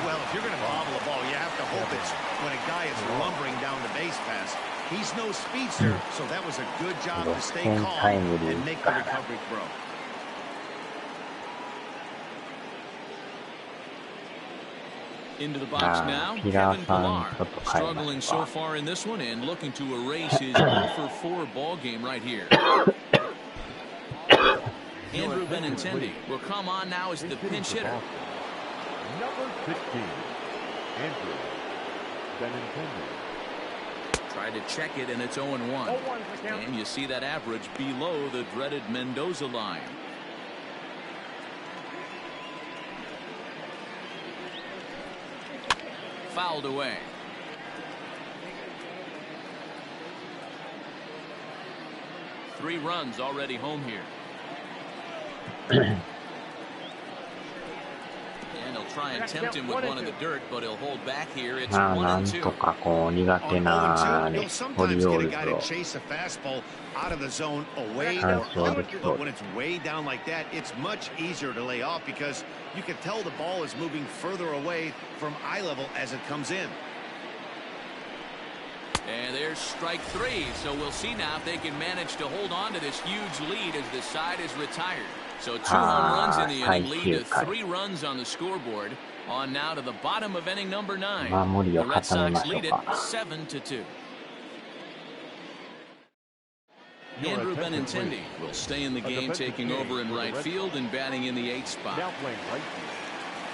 Well, if you're going to bobble a ball, you have to hope it's when a guy is lumbering down the base pass. He's no speedster, so that was a good job to stay calm and make the recovery throw. Into the box now, ピラ Kevin ーさん Pillar, ちょっと変え struggling ます so か。 far in this one and looking to erase his 0 for 4 ball game right here. Andrew Benintendi will come on now as the pinch hitter. Number 16, Andrew Benintendi. Tried to check it, and it's 0-1. And you see that average below the dreaded Mendoza line. Fouled away. Three runs already home here. And he'll try and tempt him with one in the dirt, but he'll hold back here. It's まあ、な 1 and ん 2. とかこう苦手 On な 0-2, ね you'll オ sometimes リオー get a ル guy ズ to を chase a fastball out of the zone away or 干渉で up, きそう but when it's way down like that, it's much easier to lay off because you can tell the ball is moving further away from eye level as it comes in. And there's strike 3. So we'll see now if they can manage to hold on to this huge lead as the side is retired. So 2 home runs in the inning lead to 3 runs on the scoreboard. On now to the bottom of inning number 9. 守りを The Red 固めま Sox しょう lead it か。 7-2. Andrew Benintendi will stay in the game, taking over in right field and batting in the 8th spot. Now playing right field.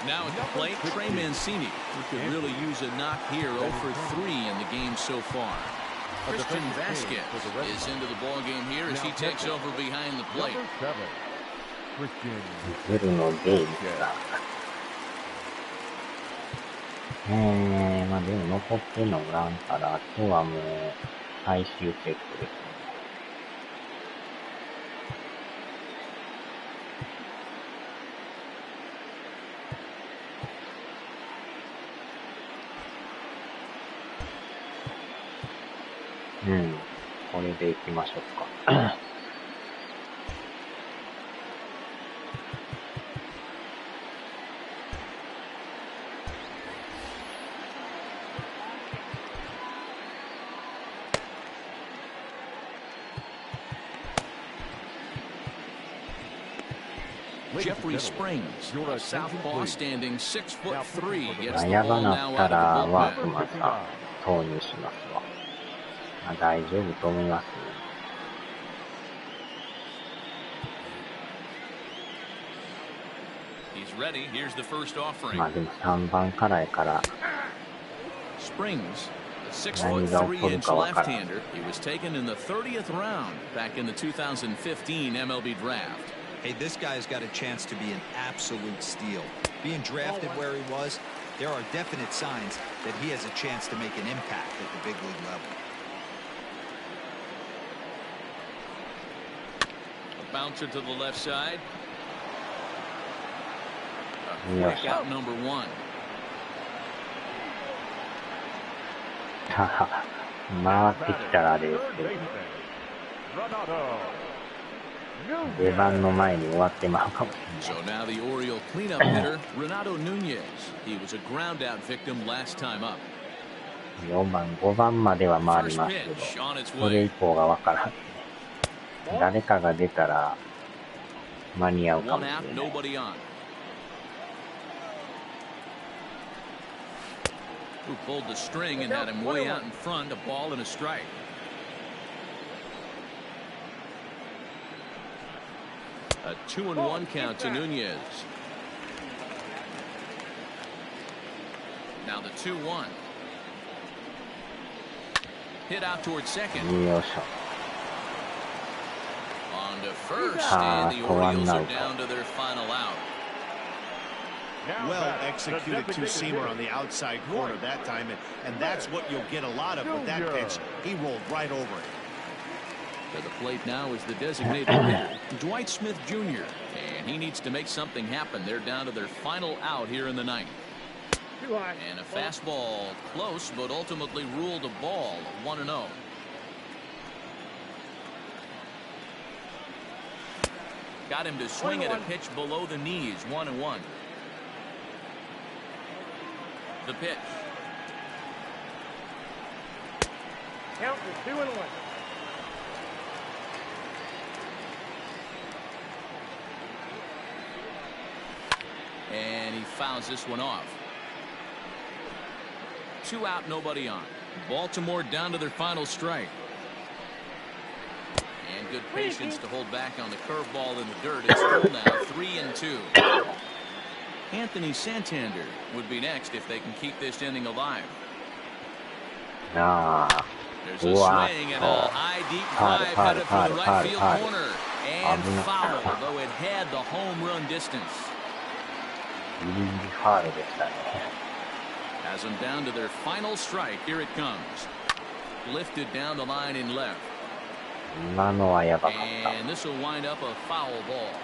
Now at the plate, Trey Mancini, who could really use a knock here. 0 for 3 in the game so far. Christian Vasquez is into the ball game here as he takes over behind the plate. Number 7, Christian ゼルのデイビスだ。まあでも残ってんのおらんから、あとはもう最終チェックですね。うん、これでいきましょうか。Jeffrey Springs, a southpaw standing 6'3", gets the 悩 ball がな now った out ら of the ワーク bullpen. マンさん投入しますわ。まあ、大丈夫と思いますね。He's ready. Here's the first offering. まあでも3番からやから Springs, a 何が起こる 6'3" かわからん。 left-hander. He was taken in the 30th round back in the 2015 MLB draft. Hey, this guy's got a chance to be an absolute steal. Being drafted where he was, there are definite signs that he has a chance to make an impact at the big league level. A bouncer to the left side. A Yes. quick out number 1. 回ってきたらあれですけど、 出番の前に終わってまうかもし So now the Oriole cleanup hitter, Renato Nunez. He was a ground out victim last time up. れない。4番、5番までは回り First ますけ pitch ど、 on its それ以 way. 降がわからん。誰かが出たら間に合うか One もし out, れない。 nobody on. Who pulled the string and had him way out in front, a ball and a strike. A 2-1 count to Nunez. Now the 2-1. Hit out towards second. よいしょ。 On to first, and the Orioles are down to their final out. Well executed two-seamer on the outside corner that time, and that's what you'll get a lot of with that pitch. He rolled right over it. To the plate now is the designated hitter, Dwight Smith Jr., and he needs to make something happen. They're down to their final out here in the ninth. And a fastball close, but ultimately ruled a ball, 1-0. Got him to swing at a pitch below the knees, 1-1. The pitch. Count is 2-1. And he fouls this one off. 2 out, nobody on. Baltimore down to their final strike. And good patience to hold back on the curveball in the dirt. It's still now 3-2. Anthony Santander would be next if they can keep this inning alive. There's a swing and a high deep drive headed for the right field corner. And foul, though it had the home run distance. Has them down to their final strike. Here it comes. Lifted down the line in left. And this will wind up a foul ball.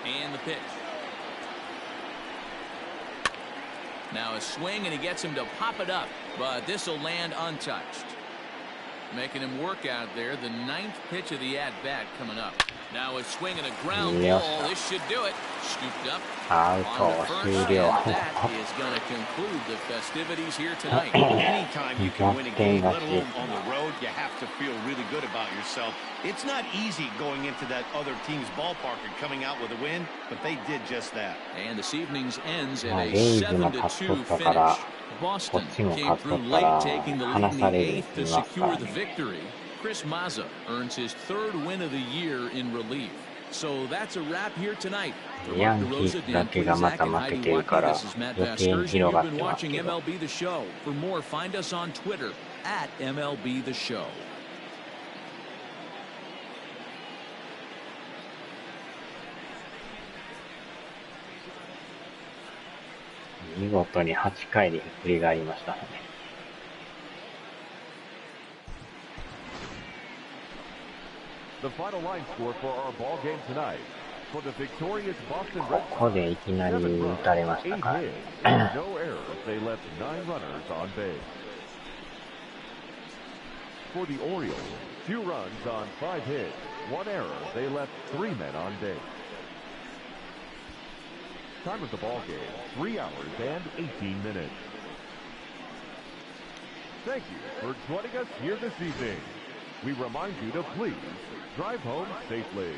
And the pitch. Now a swing, and he gets him to pop it up, but this will land untouched. Making him work out there. The 9th pitch of the at-bat coming up. Now a swing and a ground ball. This should do it. Scooped up on the first, and that is going to conclude the festivities here tonight. Anytime you can win a game, let alone on the road, you have to feel really good about yourself. It's not easy going into that other team's ballpark and coming out with a win, but they did just that. And this evening's ends in a 7-2 finish. Boston came through late, taking the lead in the 8th to secure the victory. Chris Mazza earns his 3rd win of the year in relief. So that's a wrap here tonight.ヤンキースだけがまた負けてるから余計に広がってますけど。 MLB The Show. For more, find us on Twitter at MLB The Show. 見事に8回でひっくり返りましたね。The final line score for our ball game tonight. For the victorious Boston Red Sox, ここでいきなり打たれましたからね。 no errors. They left 9 runners on base. For the Orioles, 2 runs on 5 hits, 1 error. They left 3 men on base. Time of the ball game, 3 hours and 18 minutes. Thank you for joining us here this evening. We remind you to please drive home safely.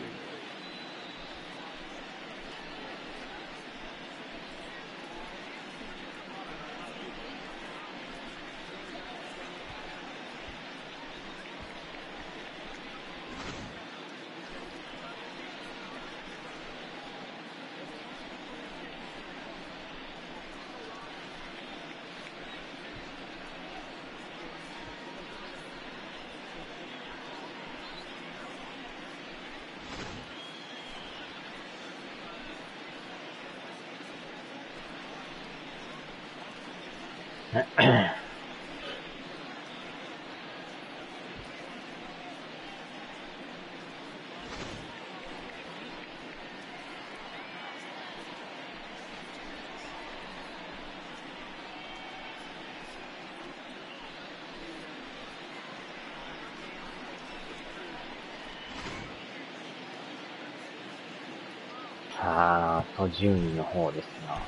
さあ、あと順位の方ですが。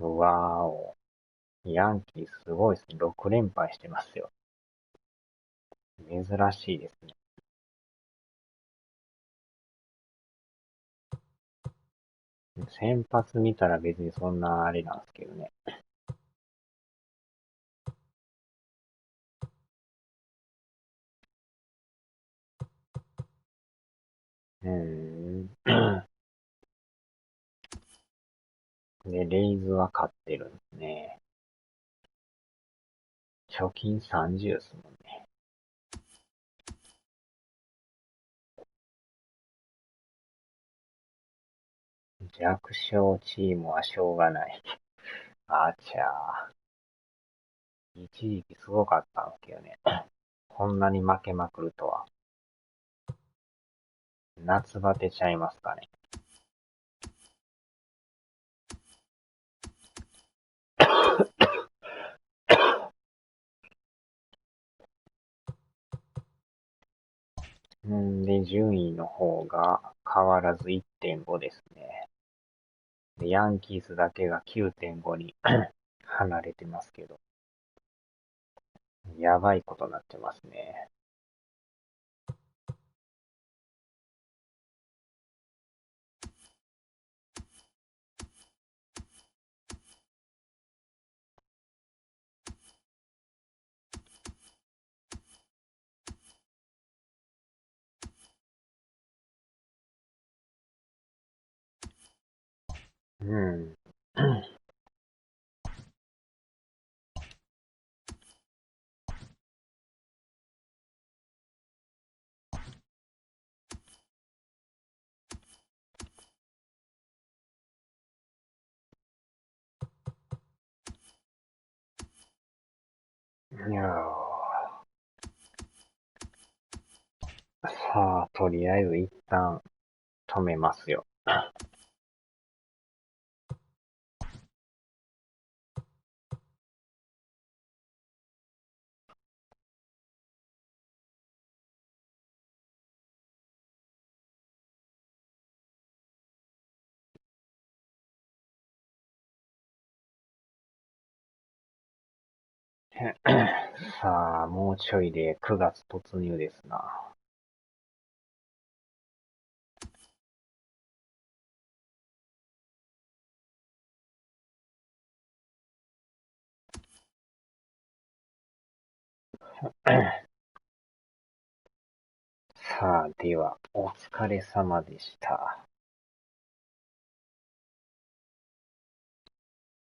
わーお。ヤンキーすごいですね。6連敗してますよ。珍しいですね。先発見たら別にそんなあれなんですけどね。で、レイズは勝ってるんですね。貯金30ですもんね。弱小チームはしょうがない。あちゃー。一時期すごかったんですけどね。こんなに負けまくるとは。夏バテちゃいますかね。で、順位の方が変わらず 1.5 ですね。で、ヤンキースだけが 9.5 に離れてますけど、やばいことになってますね。うん。いやー、さあ、とりあえず一旦止めますよ。さあ、もうちょいで9月突入ですな。さあ、では、お疲れ様でした。